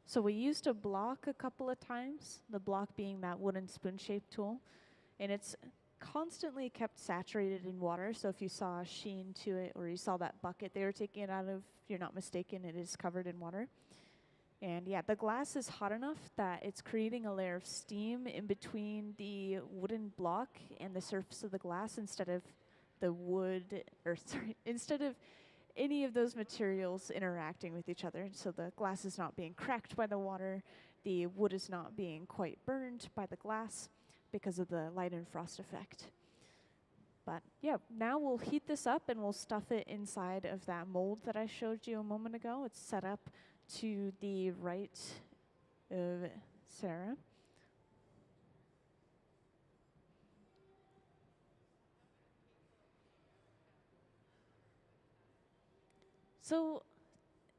So we used a block a couple of times, the block being that wooden spoon-shaped tool, and it's constantly kept saturated in water. So if you saw a sheen to it, or you saw that bucket they were taking it out of, if you're not mistaken, it is covered in water. And yeah, the glass is hot enough that it's creating a layer of steam in between the wooden block and the surface of the glass instead of the wood, or sorry, instead of any of those materials interacting with each other. So the glass is not being cracked by the water, the wood is not being quite burned by the glass because of the light and frost effect. But yeah, now we'll heat this up and we'll stuff it inside of that mold that I showed you a moment ago. It's set up to the right of Sarah. So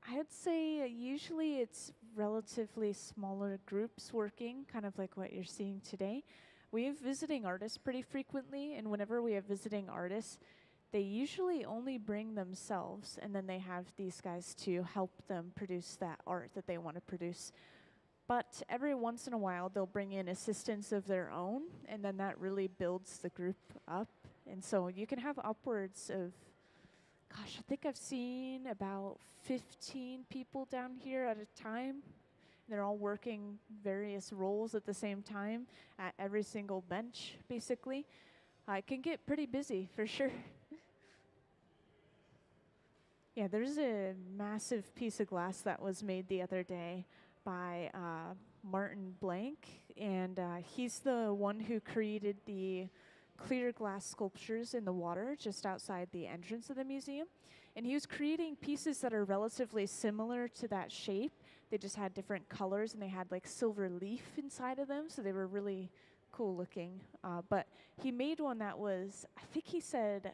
I'd say usually it's relatively smaller groups working, kind of like what you're seeing today. We have visiting artists pretty frequently, and whenever we have visiting artists, they usually only bring themselves, and then they have these guys to help them produce that art that they want to produce. But every once in a while, they'll bring in assistants of their own, and then that really builds the group up. And so you can have upwards of, gosh, I think I've seen about 15 people down here at a time. They're all working various roles at the same time at every single bench, basically. It can get pretty busy, for sure. Yeah, there's a massive piece of glass that was made the other day by Martin Blank, and he's the one who created the clear glass sculptures in the water just outside the entrance of the museum. And he was creating pieces that are relatively similar to that shape. They just had different colors, and they had like silver leaf inside of them, so they were really cool looking. But he made one that was, I think he said,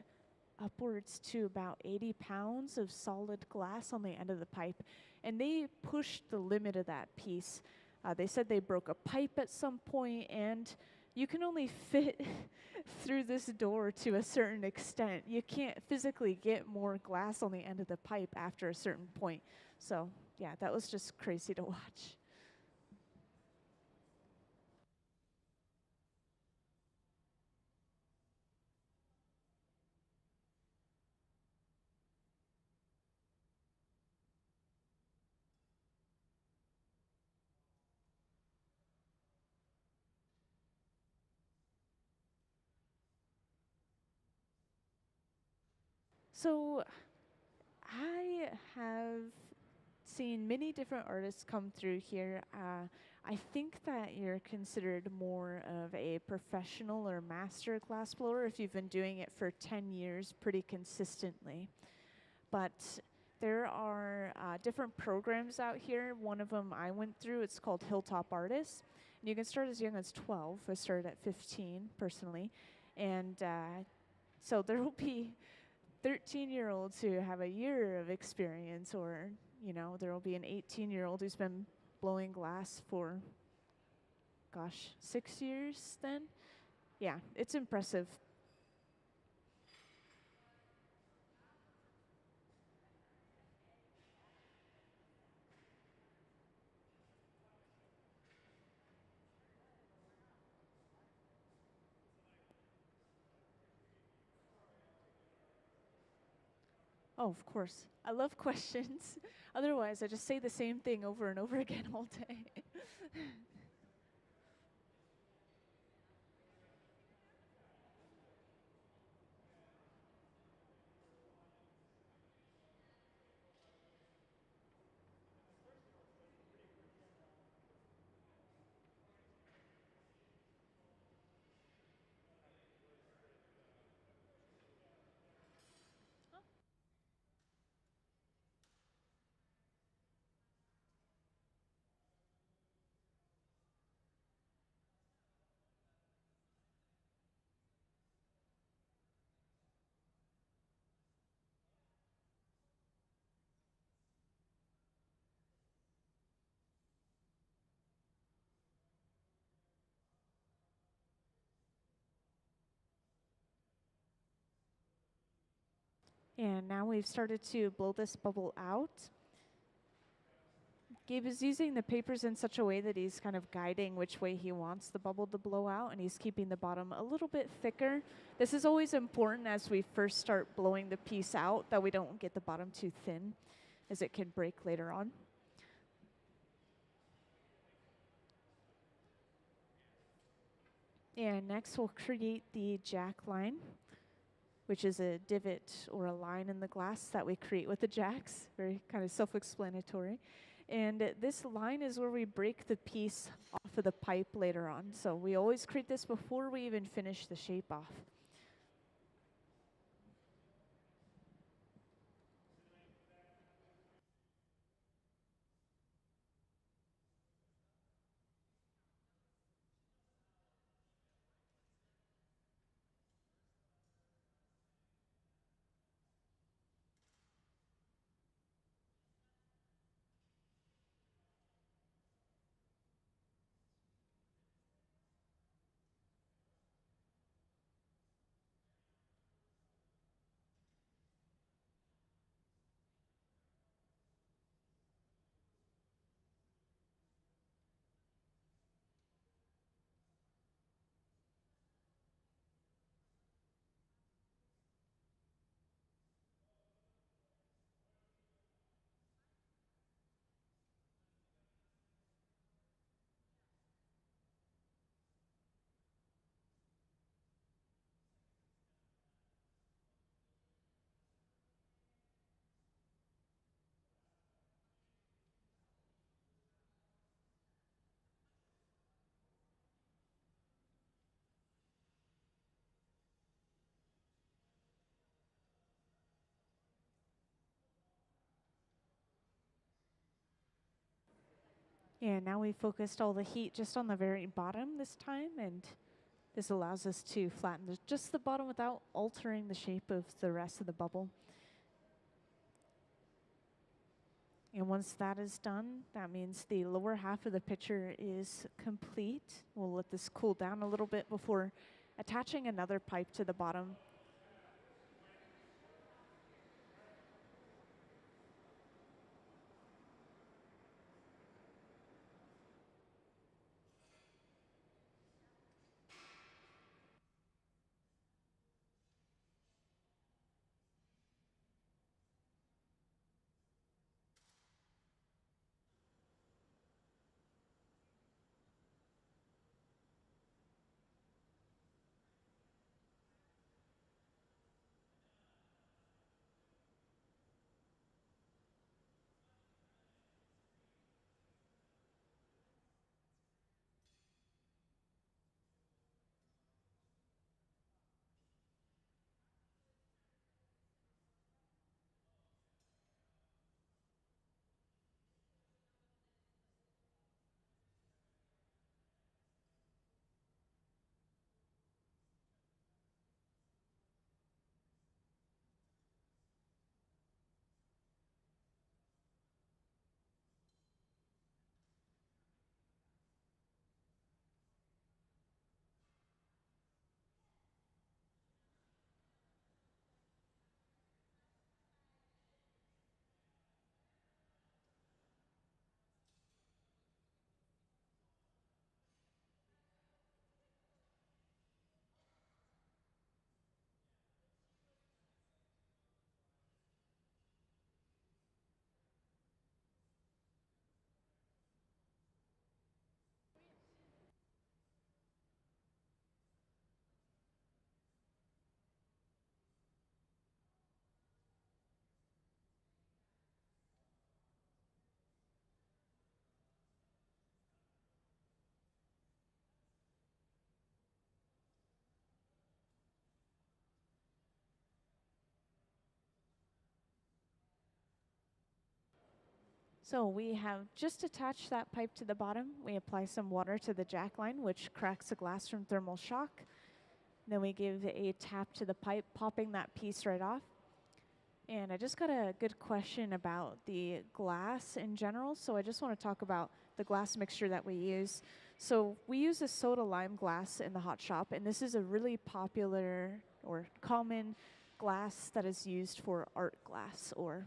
upwards to about 80 pounds of solid glass on the end of the pipe. And they pushed the limit of that piece. They said they broke a pipe at some point, and you can only fit through this door to a certain extent. You can't physically get more glass on the end of the pipe after a certain point. So yeah, that was just crazy to watch. So I have seen many different artists come through here. I think that you're considered more of a professional or master glass blower if you've been doing it for 10 years pretty consistently. But there are different programs out here. One of them I went through, it's called Hilltop Artists. And you can start as young as 12. I started at 15 personally. And so there will be 13-year-olds who have a year of experience, or there will be an 18-year-old who's been blowing glass for, gosh, 6 years then. Yeah, it's impressive. Oh, of course. I love questions. Otherwise, I just say the same thing over and over again all day. And now we've started to blow this bubble out. Gabe is using the papers in such a way that he's kind of guiding which way he wants the bubble to blow out, and he's keeping the bottom a little bit thicker. This is always important as we first start blowing the piece out, that we don't get the bottom too thin, as it can break later on. And next we'll create the jack line, which is a divot or a line in the glass that we create with the jacks. Very kind of self-explanatory. And this line is where we break the piece off of the pipe later on. So we always create this before we even finish the shape off. And now we focused all the heat just on the very bottom this time, and this allows us to flatten just the bottom without altering the shape of the rest of the bubble. And once that is done, that means the lower half of the pitcher is complete. We'll let this cool down a little bit before attaching another pipe to the bottom. So we have just attached that pipe to the bottom. We apply some water to the jack line, which cracks the glass from thermal shock. Then we give a tap to the pipe, popping that piece right off. And I just got a good question about the glass in general, so I just want to talk about the glass mixture that we use. So we use a soda lime glass in the hot shop, and this is a really popular or common glass that is used for art glass or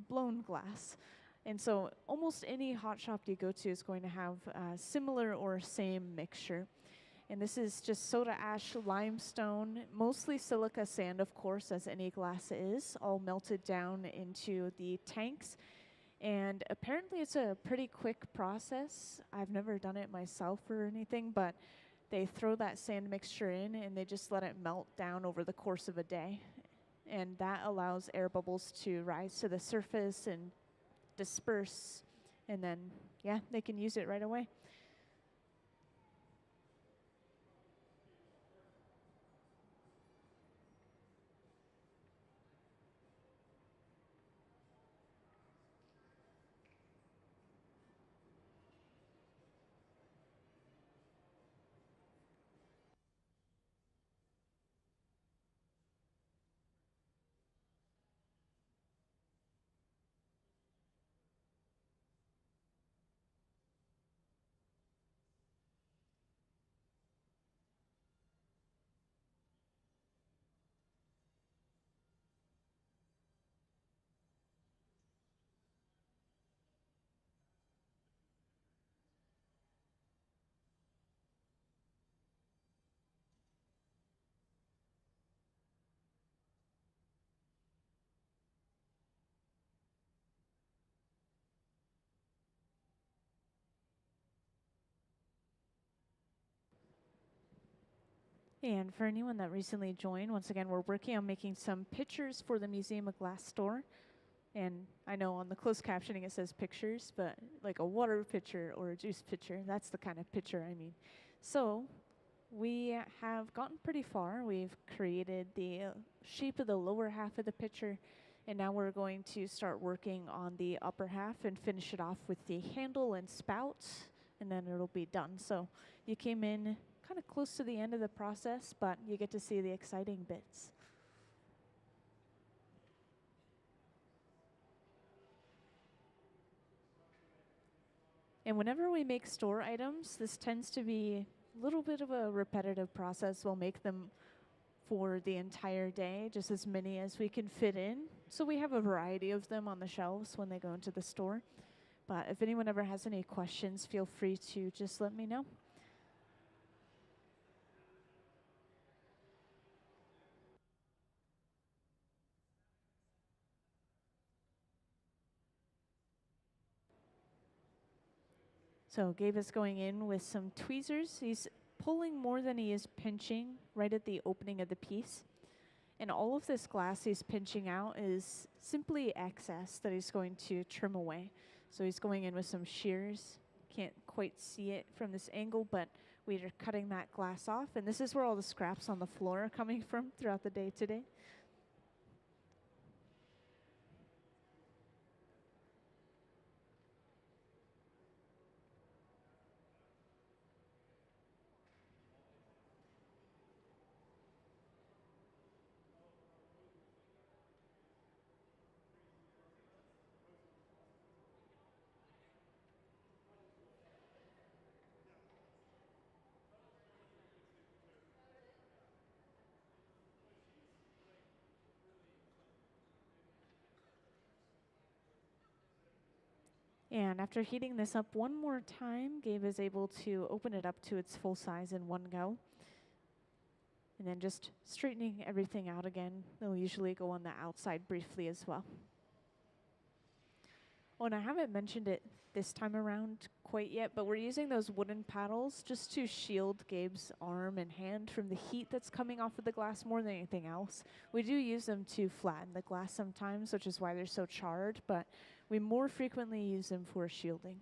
blown glass. And so almost any hot shop you go to is going to have a similar or same mixture. And this is just soda ash, limestone, mostly silica sand, of course, as any glass is, all melted down into the tanks. And apparently it's a pretty quick process. I've never done it myself or anything, but they throw that sand mixture in and they just let it melt down over the course of a day. And that allows air bubbles to rise to the surface and disperse. And then, yeah, they can use it right away. And for anyone that recently joined, once again, we're working on making some pictures for the Museum of Glass store. And I know on the closed captioning it says pictures, but like a water pitcher or a juice pitcher, that's the kind of pitcher I mean. So we have gotten pretty far. We've created the shape of the lower half of the pitcher, and now we're going to start working on the upper half and finish it off with the handle and spout, and then it'll be done. So you came in kind of close to the end of the process, but you get to see the exciting bits. And whenever we make store items, this tends to be a little bit of a repetitive process. We'll make them for the entire day, just as many as we can fit in. So we have a variety of them on the shelves when they go into the store. But if anyone ever has any questions, feel free to just let me know. So Gabe is going in with some tweezers. He's pulling more than he is pinching right at the opening of the piece. And all of this glass he's pinching out is simply excess that he's going to trim away. So he's going in with some shears. Can't quite see it from this angle, but we are cutting that glass off. And this is where all the scraps on the floor are coming from throughout the day today. And after heating this up one more time, Gabe is able to open it up to its full size in one go. And then just straightening everything out again. They'll usually go on the outside briefly as well. Oh, and I haven't mentioned it this time around quite yet, but we're using those wooden paddles just to shield Gabe's arm and hand from the heat that's coming off of the glass more than anything else. We do use them to flatten the glass sometimes, which is why they're so charred, but we more frequently use them for shielding.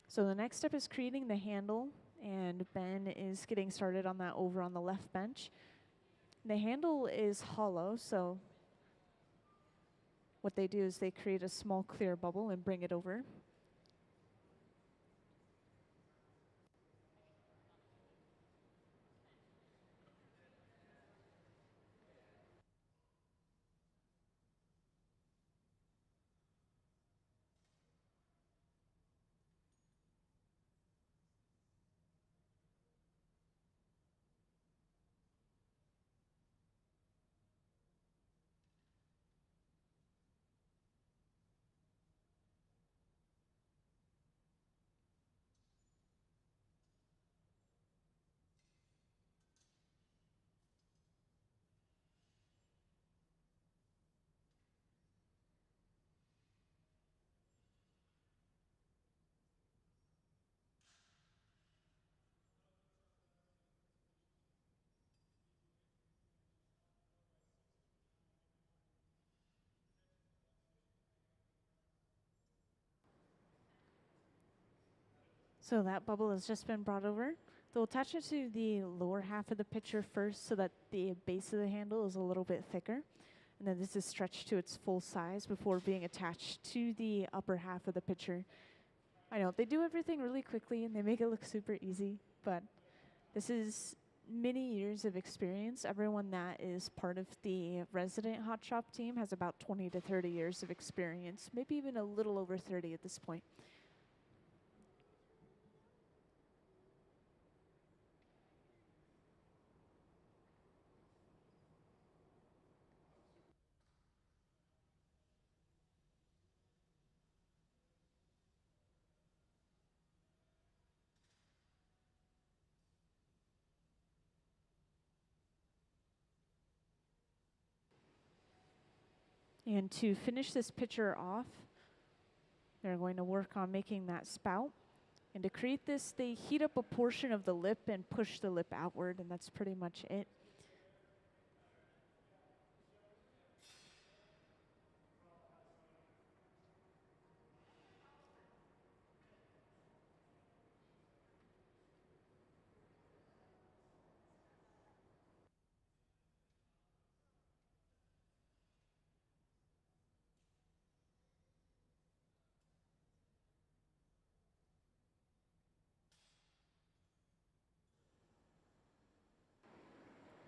So the next step is creating the handle, and Ben is getting started on that over on the left bench. The handle is hollow, so what they do is they create a small clear bubble and bring it over. So that bubble has just been brought over. They'll attach it to the lower half of the pitcher first so that the base of the handle is a little bit thicker. And then this is stretched to its full size before being attached to the upper half of the pitcher. I know, they do everything really quickly and they make it look super easy, but this is many years of experience. Everyone that is part of the resident Hot Shop team has about 20 to 30 years of experience, maybe even a little over 30 at this point. And to finish this pitcher off, they're going to work on making that spout. And to create this, they heat up a portion of the lip and push the lip outward, and that's pretty much it.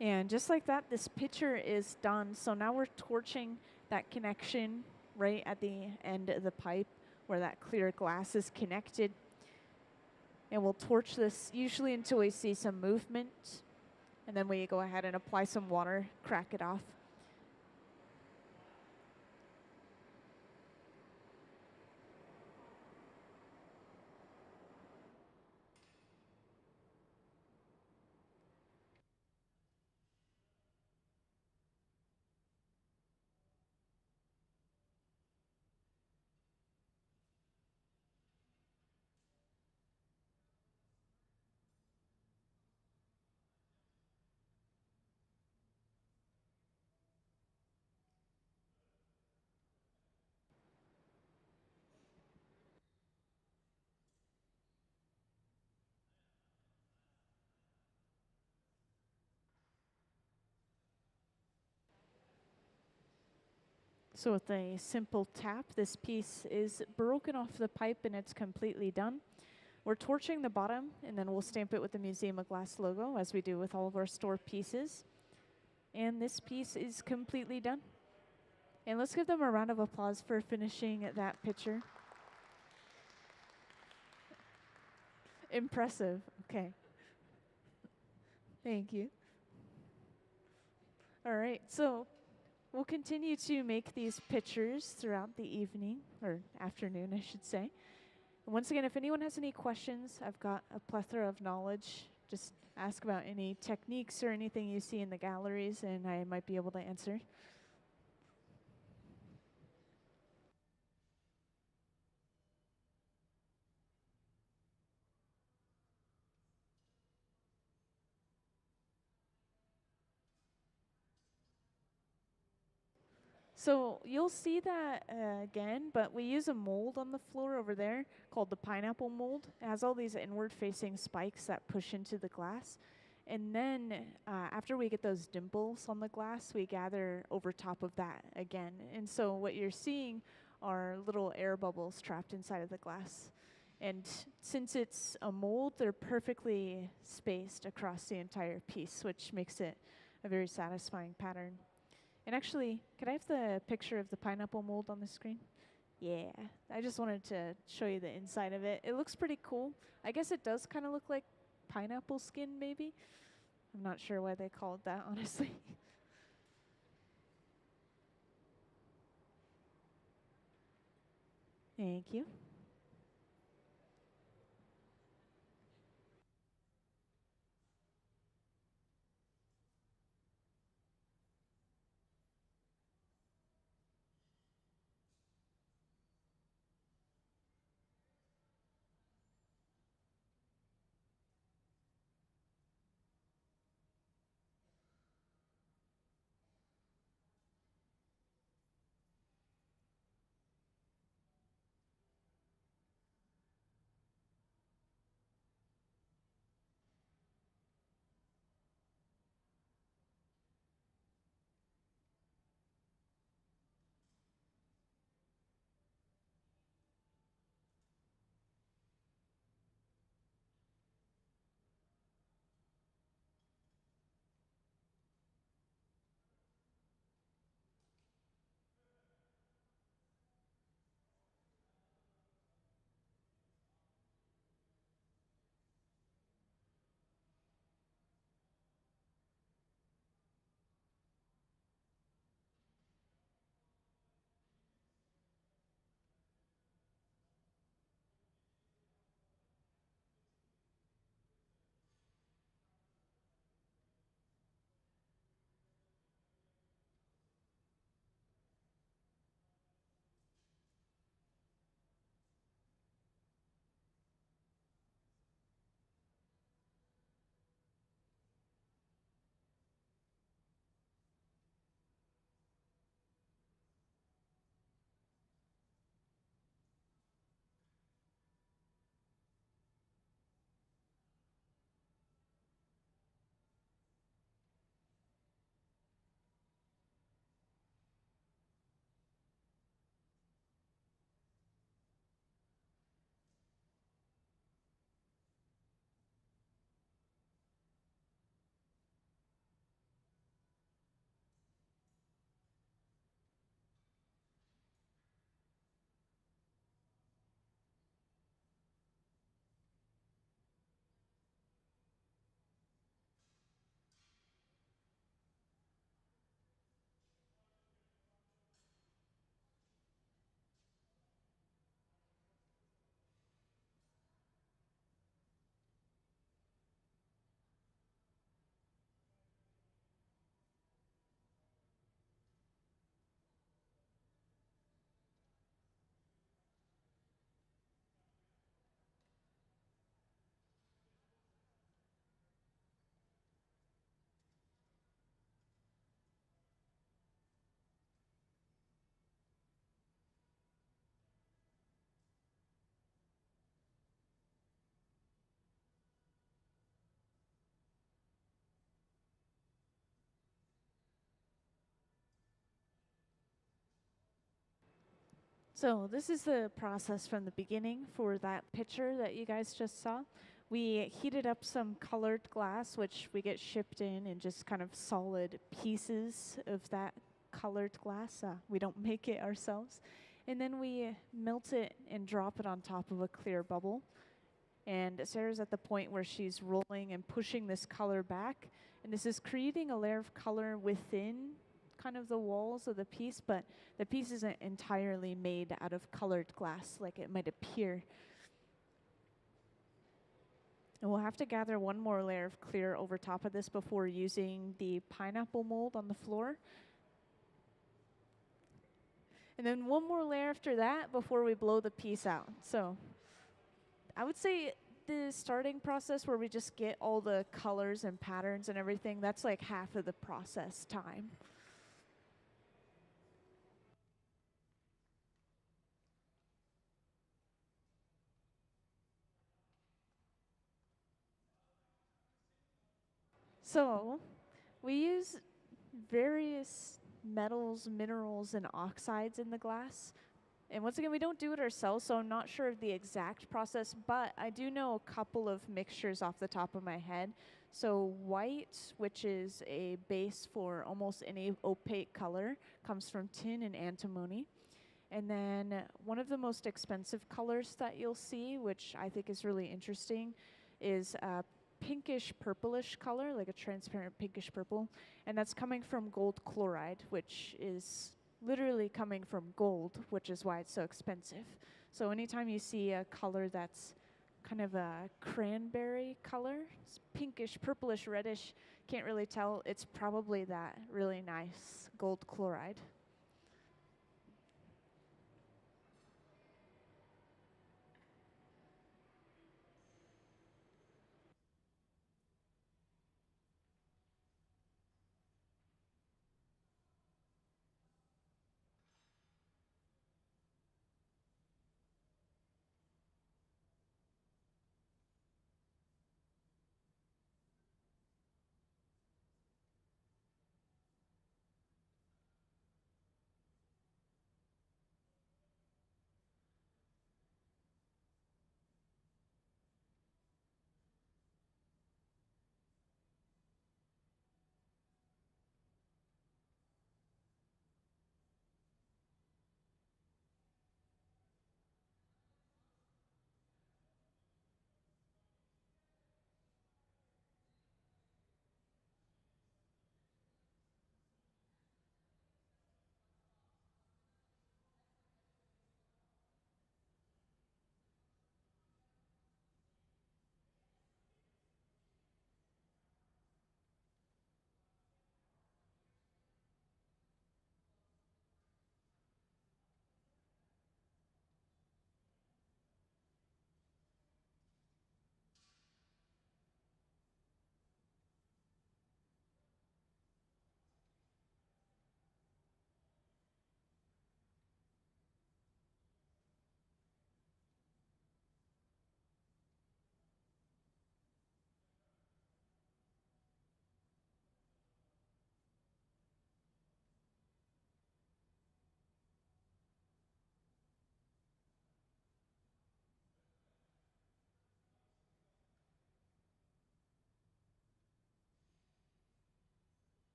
And just like that, this pitcher is done. So now we're torching that connection right at the end of the pipe where that clear glass is connected. And we'll torch this usually until we see some movement. And then we go ahead and apply some water, crack it off. So with a simple tap, this piece is broken off the pipe and it's completely done. We're torching the bottom and then we'll stamp it with the Museum of Glass logo as we do with all of our store pieces. And this piece is completely done. And let's give them a round of applause for finishing that pitcher. Impressive. Okay. Thank you. All right, so we'll continue to make these pitchers throughout the evening, or afternoon, I should say. And once again, if anyone has any questions, I've got a plethora of knowledge. Just ask about any techniques or anything you see in the galleries, and I might be able to answer. So you'll see that again, but we use a mold on the floor over there called the pineapple mold. It has all these inward-facing spikes that push into the glass. And then after we get those dimples on the glass, we gather over top of that again. And so what you're seeing are little air bubbles trapped inside of the glass. And since it's a mold, they're perfectly spaced across the entire piece, which makes it a very satisfying pattern. And actually, could I have the picture of the pineapple mold on the screen? Yeah, I just wanted to show you the inside of it. It looks pretty cool. I guess it does kind of look like pineapple skin, maybe. I'm not sure why they call it that, honestly. Thank you. So this is the process from the beginning for that picture that you guys just saw. We heated up some colored glass, which we get shipped in just kind of solid pieces of that colored glass. We don't make it ourselves. And then we melt it and drop it on top of a clear bubble. And Sarah's at the point where she's rolling and pushing this color back. And this is creating a layer of color within kind of the walls of the piece, but the piece isn't entirely made out of colored glass like it might appear. And we'll have to gather one more layer of clear over top of this before using the pineapple mold on the floor. And then one more layer after that before we blow the piece out. So I would say the starting process where we just get all the colors and patterns and everything, that's like half of the process time. So we use various metals, minerals, and oxides in the glass. And once again, we don't do it ourselves, so I'm not sure of the exact process, but I do know a couple of mixtures off the top of my head. So white, which is a base for almost any opaque color, comes from tin and antimony. And then one of the most expensive colors that you'll see, which I think is really interesting, is pinkish purplish color, like a transparent pinkish purple, and that's coming from gold chloride, which is literally coming from gold, which is why it's so expensive. So anytime you see a color that's kind of a cranberry color, it's pinkish, purplish, reddish, can't really tell, it's probably that really nice gold chloride.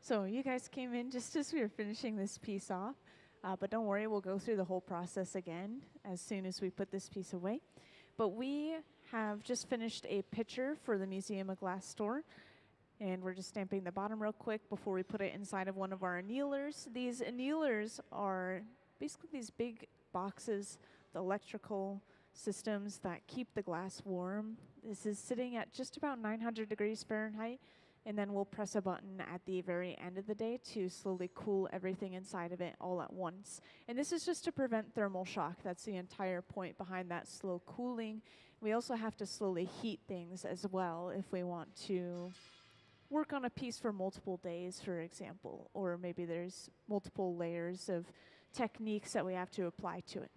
So you guys came in just as we were finishing this piece off, but don't worry, we'll go through the whole process again as soon as we put this piece away. But we have just finished a picture for the Museum of Glass store, and we're just stamping the bottom real quick before we put it inside of one of our annealers. These annealers are basically these big boxes, the electrical systems that keep the glass warm. This is sitting at just about 900 degrees Fahrenheit, and then we'll press a button at the very end of the day to slowly cool everything inside of it all at once. And this is just to prevent thermal shock. That's the entire point behind that slow cooling. We also have to slowly heat things as well if we want to work on a piece for multiple days, for example, or maybe there's multiple layers of techniques that we have to apply to it.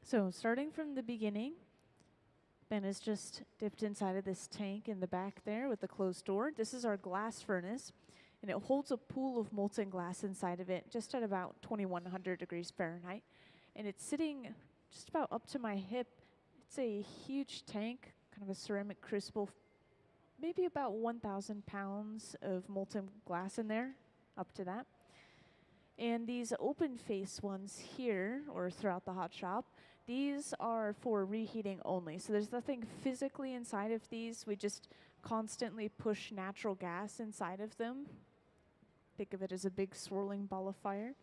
So starting from the beginning, Ben is just dipped inside of this tank in the back there with the closed door. This is our glass furnace, and it holds a pool of molten glass inside of it just at about 2100 degrees Fahrenheit. And it's sitting just about up to my hip. It's a huge tank, kind of a ceramic crucible, maybe about 1,000 pounds of molten glass in there, up to that. And these open face ones here, or throughout the hot shop, these are for reheating only. So there's nothing physically inside of these. We just constantly push natural gas inside of them. Think of it as a big swirling ball of fire.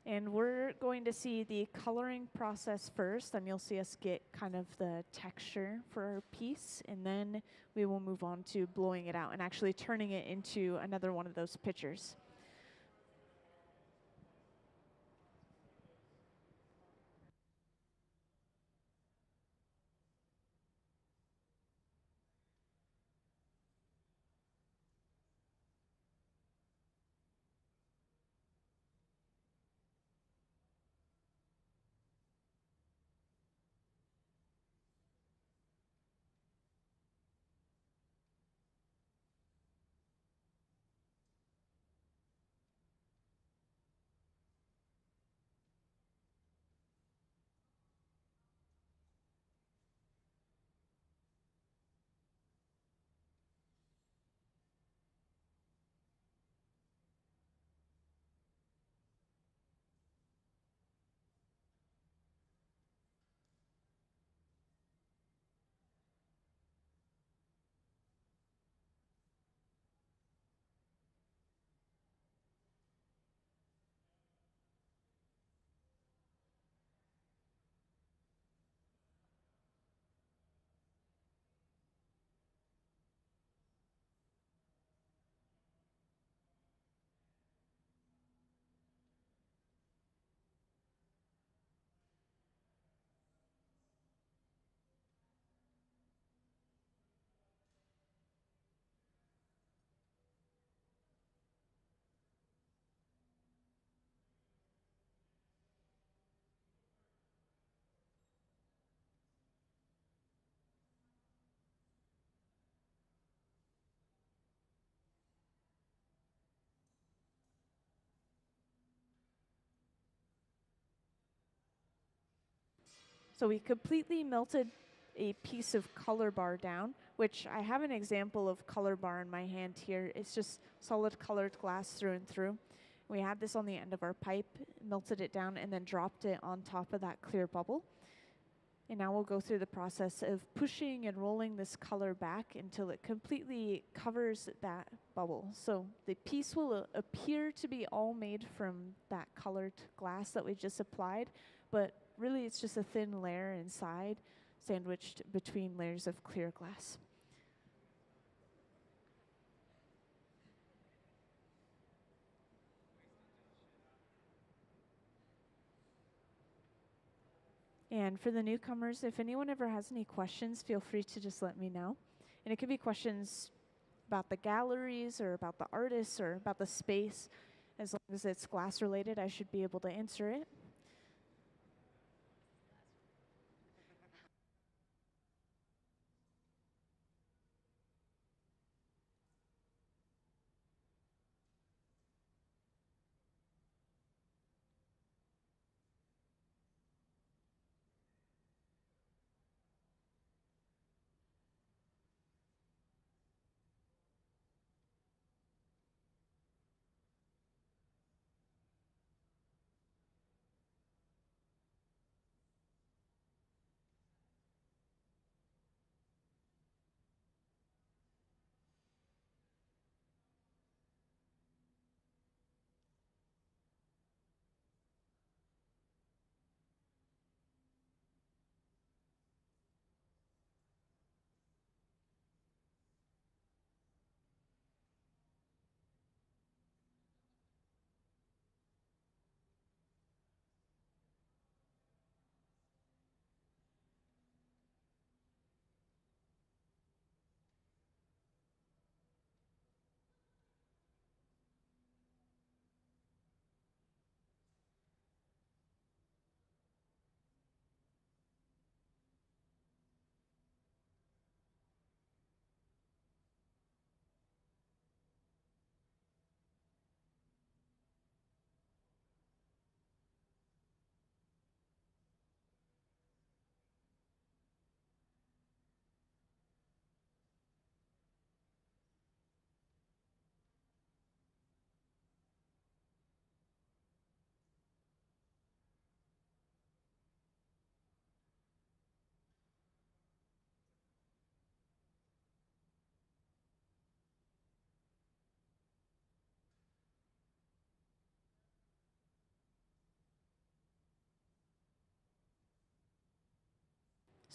And we're going to see the coloring process first, and you'll see us get kind of the texture for our piece, and then we will move on to blowing it out and actually turning it into another one of those pitchers. So we completely melted a piece of color bar down, which I have an example of color bar in my hand here. It's just solid colored glass through and through. We had this on the end of our pipe, melted it down, and then dropped it on top of that clear bubble. And now we'll go through the process of pushing and rolling this color back until it completely covers that bubble. So the piece will appear to be all made from that colored glass that we just applied, but really it's just a thin layer inside, sandwiched between layers of clear glass. And for the newcomers, if anyone ever has any questions, feel free to just let me know. And it could be questions about the galleries or about the artists or about the space. As long as it's glass related, I should be able to answer it.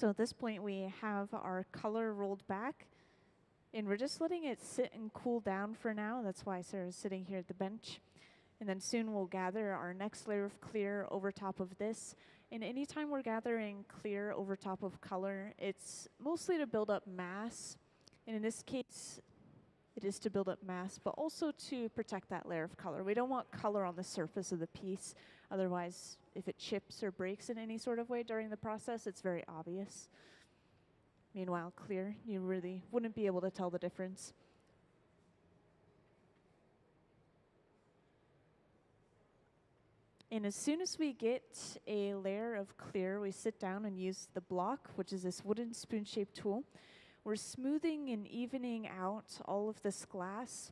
So at this point, we have our color rolled back, and we're just letting it sit and cool down for now. That's why Sarah's sitting here at the bench. And then soon we'll gather our next layer of clear over top of this. And anytime we're gathering clear over top of color, it's mostly to build up mass. And in this case, it is to build up mass, but also to protect that layer of color. We don't want color on the surface of the piece. Otherwise, if it chips or breaks in any sort of way during the process, it's very obvious. Meanwhile, clear, you really wouldn't be able to tell the difference. And as soon as we get a layer of clear, we sit down and use the block, which is this wooden spoon-shaped tool. We're smoothing and evening out all of this glass.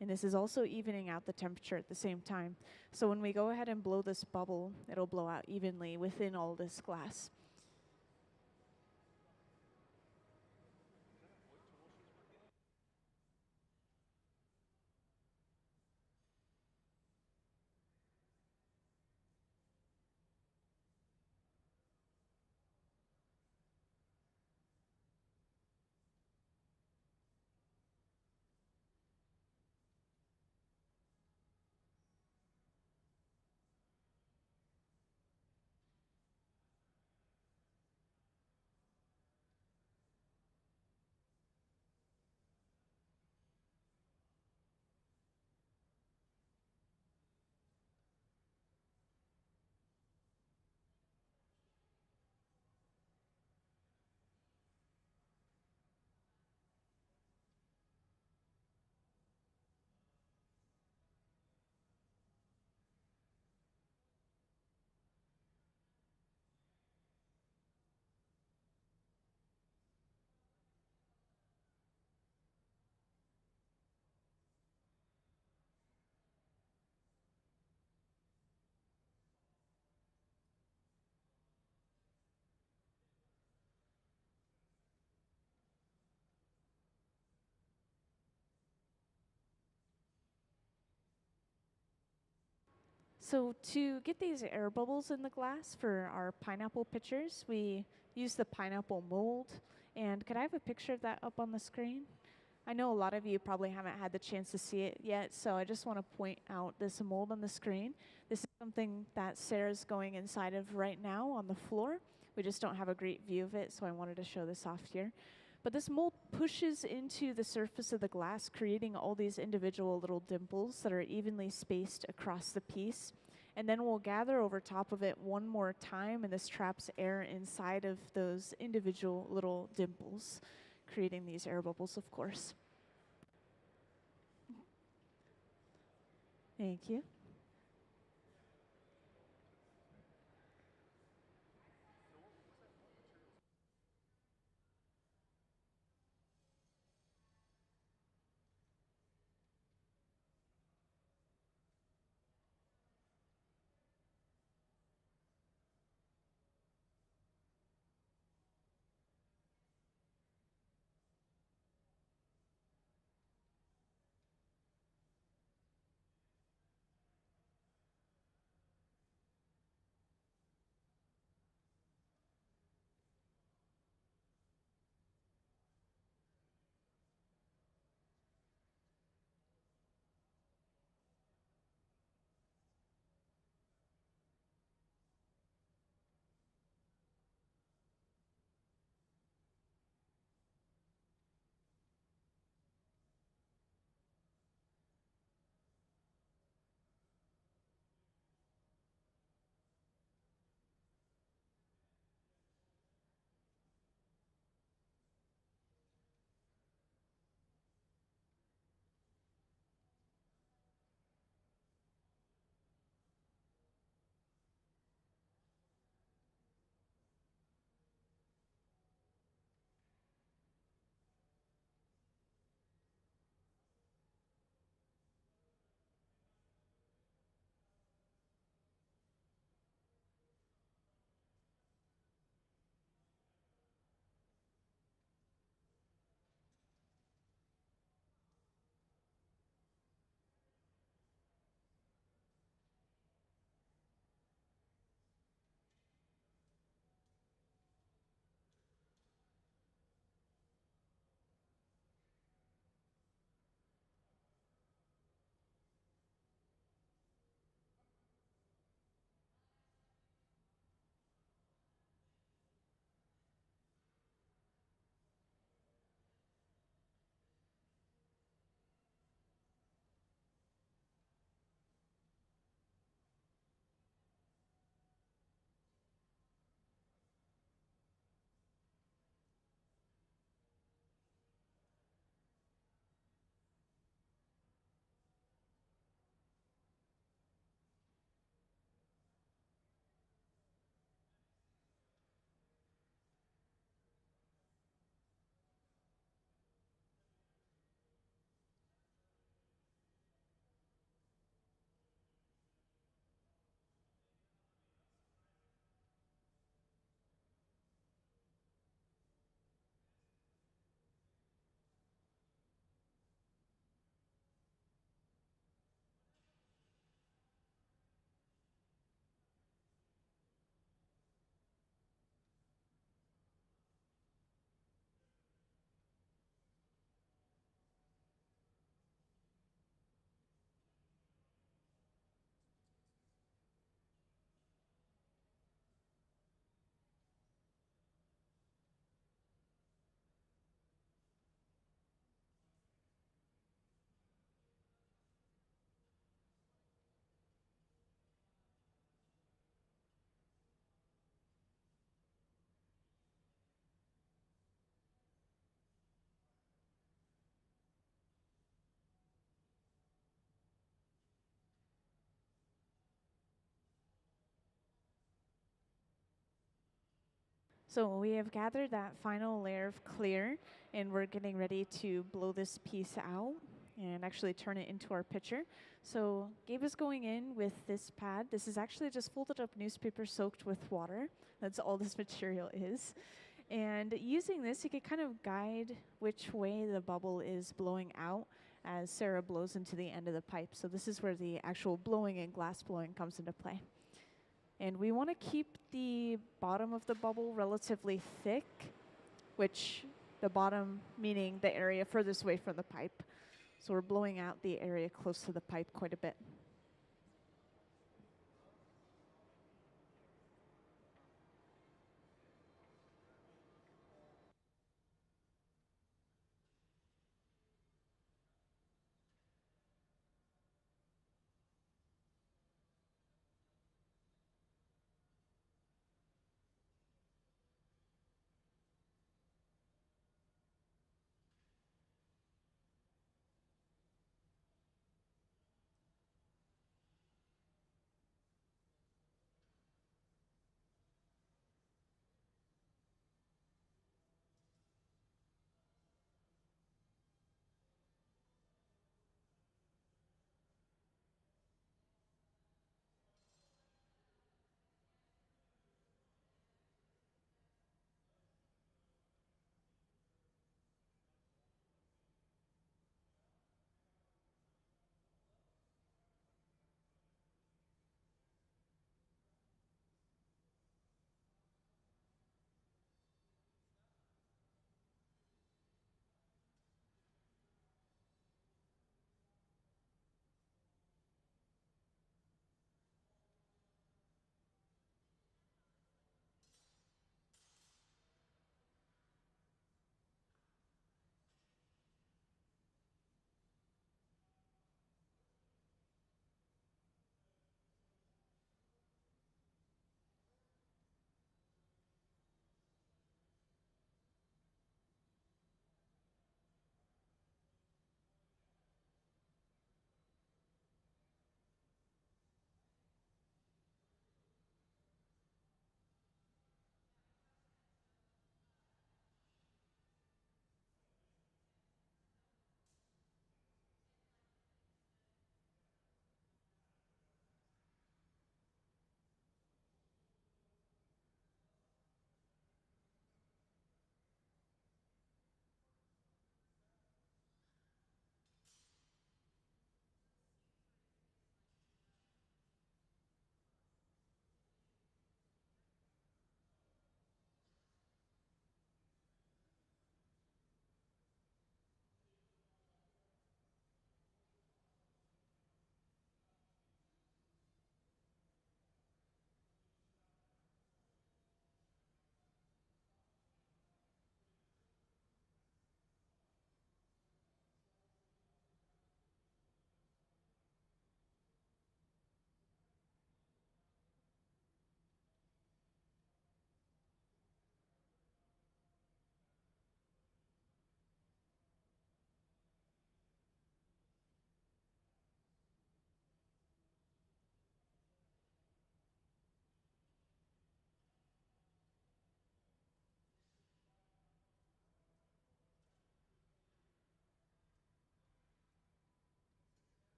And this is also evening out the temperature at the same time. So when we go ahead and blow this bubble, it'll blow out evenly within all this glass. So to get these air bubbles in the glass for our pineapple pitchers, we use the pineapple mold. And could I have a picture of that up on the screen? I know a lot of you probably haven't had the chance to see it yet, so I just want to point out this mold on the screen. This is something that Sarah's going inside of right now on the floor. We just don't have a great view of it, so I wanted to show this off here. But this mold pushes into the surface of the glass, creating all these individual little dimples that are evenly spaced across the piece. And then we'll gather over top of it one more time, and this traps air inside of those individual little dimples, creating these air bubbles, of course. Thank you. So we have gathered that final layer of clear, and we're getting ready to blow this piece out and actually turn it into our picture. So Gabe is going in with this pad. This is actually just folded up newspaper soaked with water. That's all this material is. And using this, you can kind of guide which way the bubble is blowing out as Sarah blows into the end of the pipe. So this is where the actual blowing and glass blowing comes into play. And we want to keep the bottom of the bubble relatively thick, which the bottom meaning the area furthest away from the pipe. So we're blowing out the area close to the pipe quite a bit.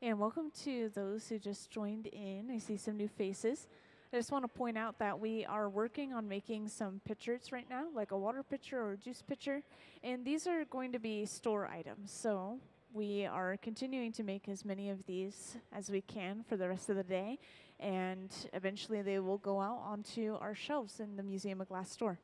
And welcome to those who just joined in. I see some new faces. I just want to point out that we are working on making some pitchers right now, like a water pitcher or a juice pitcher. And these are going to be store items. So we are continuing to make as many of these as we can for the rest of the day. And eventually they will go out onto our shelves in the Museum of Glass store.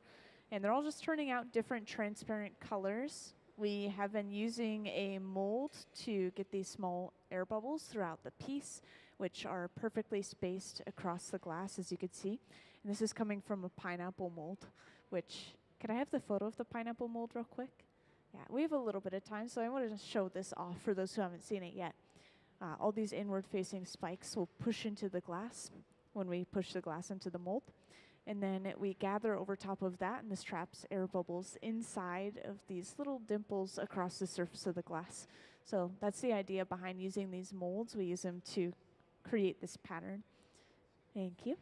And they're all just turning out different transparent colors We have been using a mold to get these small air bubbles throughout the piece, which are perfectly spaced across the glass, as you can see. And this is coming from a pineapple mold, which, can I have the photo of the pineapple mold real quick? Yeah, we have a little bit of time, so I wanted to show this off for those who haven't seen it yet. All these inward-facing spikes will push into the glass when we push the glass into the mold. And then we gather over top of that, and this traps air bubbles inside of these little dimples across the surface of the glass. So that's the idea behind using these molds. We use them to create this pattern. Thank you.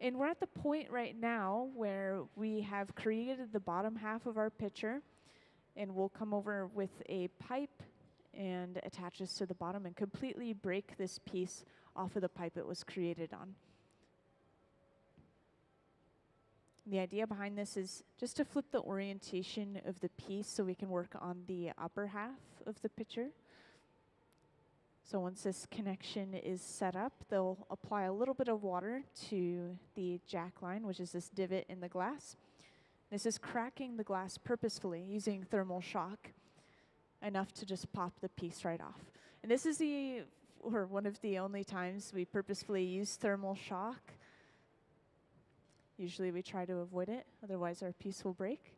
And we're at the point right now where we have created the bottom half of our pitcher, and we'll come over with a pipe and attach this to the bottom and completely break this piece off of the pipe it was created on. The idea behind this is just to flip the orientation of the piece so we can work on the upper half of the pitcher. So once this connection is set up, they'll apply a little bit of water to the jack line, which is this divot in the glass. This is cracking the glass purposefully using thermal shock, enough to just pop the piece right off. And this is one of the only times we purposefully use thermal shock. Usually we try to avoid it, otherwise our piece will break.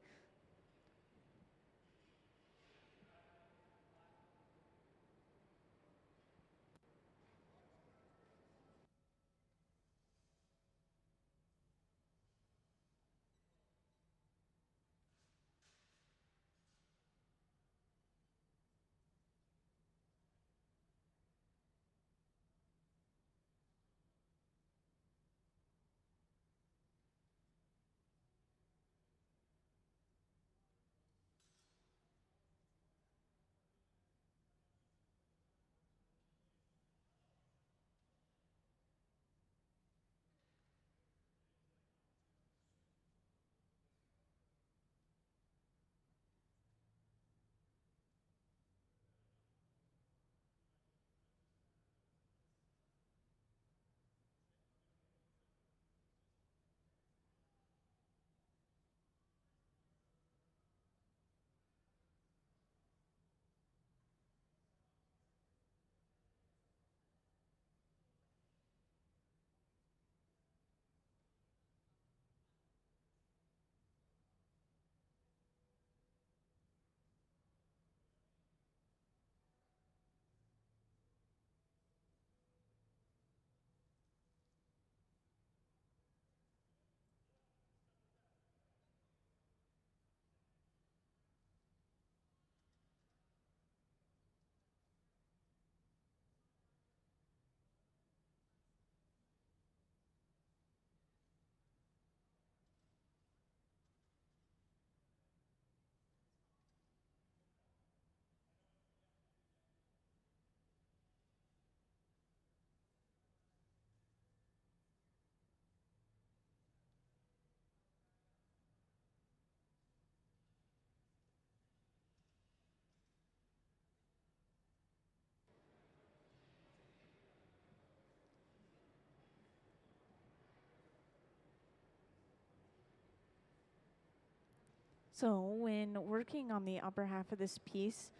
So when working on the upper half of this piece,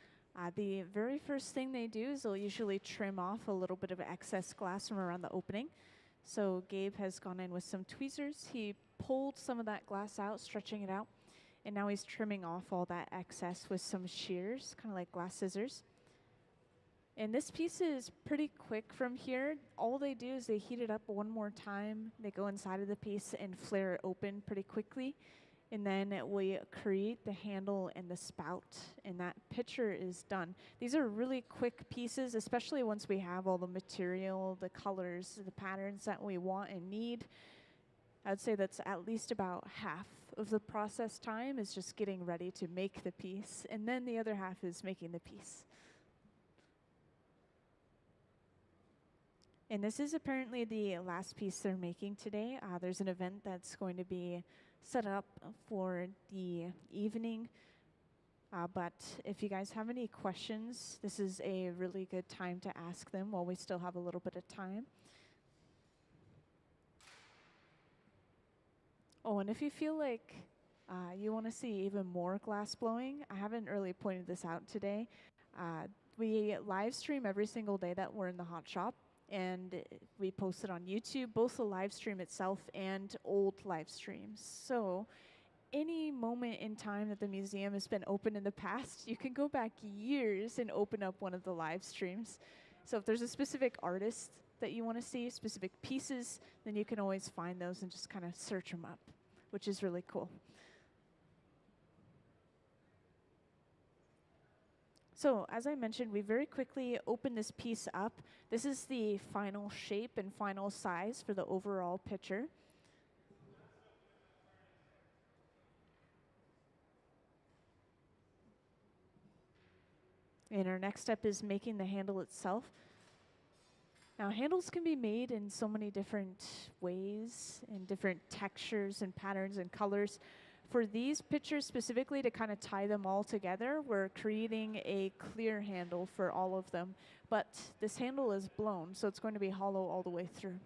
the very first thing they do is they'll usually trim off a little bit of excess glass from around the opening. So Gabe has gone in with some tweezers. He pulled some of that glass out, stretching it out, and now he's trimming off all that excess with some shears, kind of like glass scissors. And this piece is pretty quick from here. All they do is they heat it up one more time. They go inside of the piece and flare it open pretty quickly. And then we create the handle and the spout, and that pitcher is done. These are really quick pieces, especially once we have all the material, the colors, the patterns that we want and need. I'd say that's at least about half of the process time is just getting ready to make the piece, and then the other half is making the piece. And this is apparently the last piece they're making today. There's an event that's going to be set up for the evening. But if you guys have any questions, this is a really good time to ask them while we still have a little bit of time. Oh, and if you feel like You want to see even more glass blowing? I haven't really pointed this out today. We live stream every single day that we're in the hot shop, and we post it on YouTube, both the live stream itself and old live streams. So any moment in time that the museum has been open in the past, you can go back years and open up one of the live streams. So if there's a specific artist that you want to see, specific pieces, then you can always find those and just kind of search them up, which is really cool. So as I mentioned, we very quickly open this piece up. This is the final shape and final size for the overall picture. And our next step is making the handle itself. Now, handles can be made in so many different ways, in different textures and patterns and colors. For these pictures specifically, to kind of tie them all together, we're creating a clear handle for all of them. But this handle is blown, so it's going to be hollow all the way through.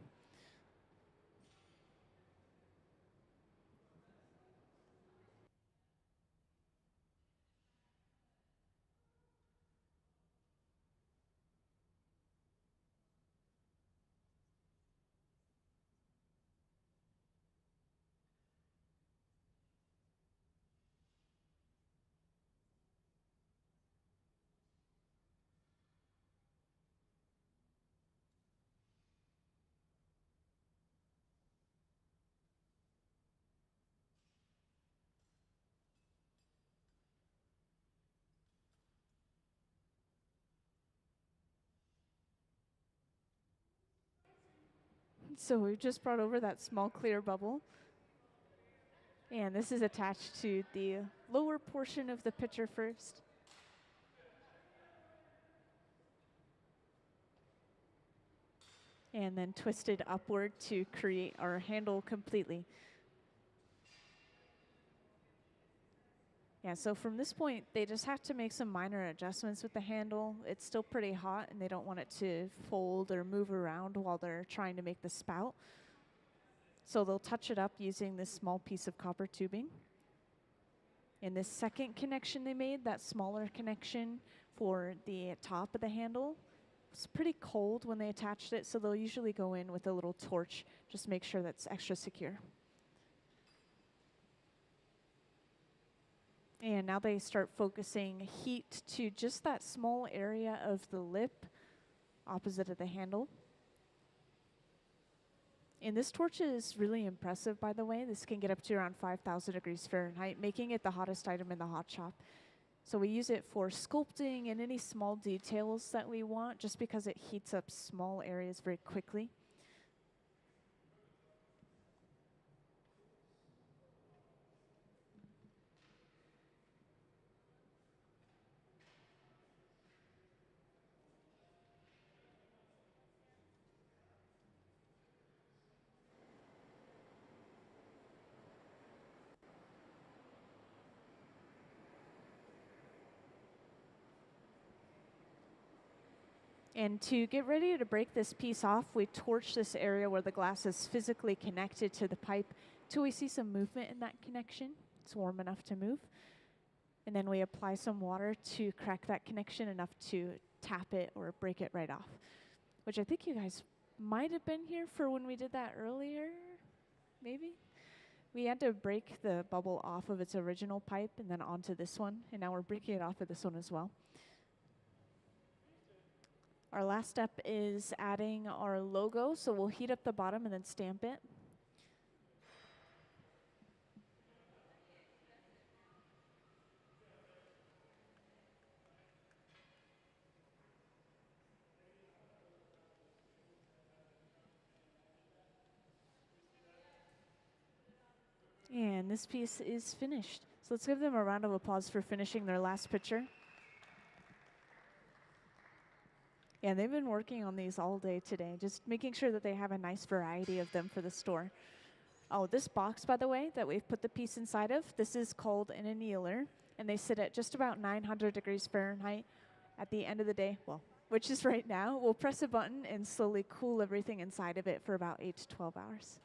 So we've just brought over that small clear bubble. And this is attached to the lower portion of the picture first. And then twisted upward to create our handle completely. Yeah, so from this point, they just have to make some minor adjustments with the handle. It's still pretty hot, and they don't want it to fold or move around while they're trying to make the spout. So they'll touch it up using this small piece of copper tubing. In this second connection they made, that smaller connection for the top of the handle, it's pretty cold when they attached it, so they'll usually go in with a little torch, just make sure that's extra secure. And now they start focusing heat to just that small area of the lip opposite of the handle. And this torch is really impressive, by the way. This can get up to around 5,000 degrees Fahrenheit, making it the hottest item in the hot shop. So we use it for sculpting and any small details that we want, just because it heats up small areas very quickly. And to get ready to break this piece off, we torch this area where the glass is physically connected to the pipe till we see some movement in that connection. It's warm enough to move. And then we apply some water to crack that connection enough to tap it or break it right off, which I think you guys might have been here for when we did that earlier, maybe? We had to break the bubble off of its original pipe and then onto this one, and now we're breaking it off of this one as well. Our last step is adding our logo, so we'll heat up the bottom and then stamp it. And this piece is finished. So let's give them a round of applause for finishing their last picture. Yeah, they've been working on these all day today, just making sure that they have a nice variety of them for the store. Oh, this box, by the way, that we've put the piece inside of, this is called an annealer, and they sit at just about 900 degrees Fahrenheit. At the end of the day, well, which is right now, we'll press a button and slowly cool everything inside of it for about 8 to 12 hours.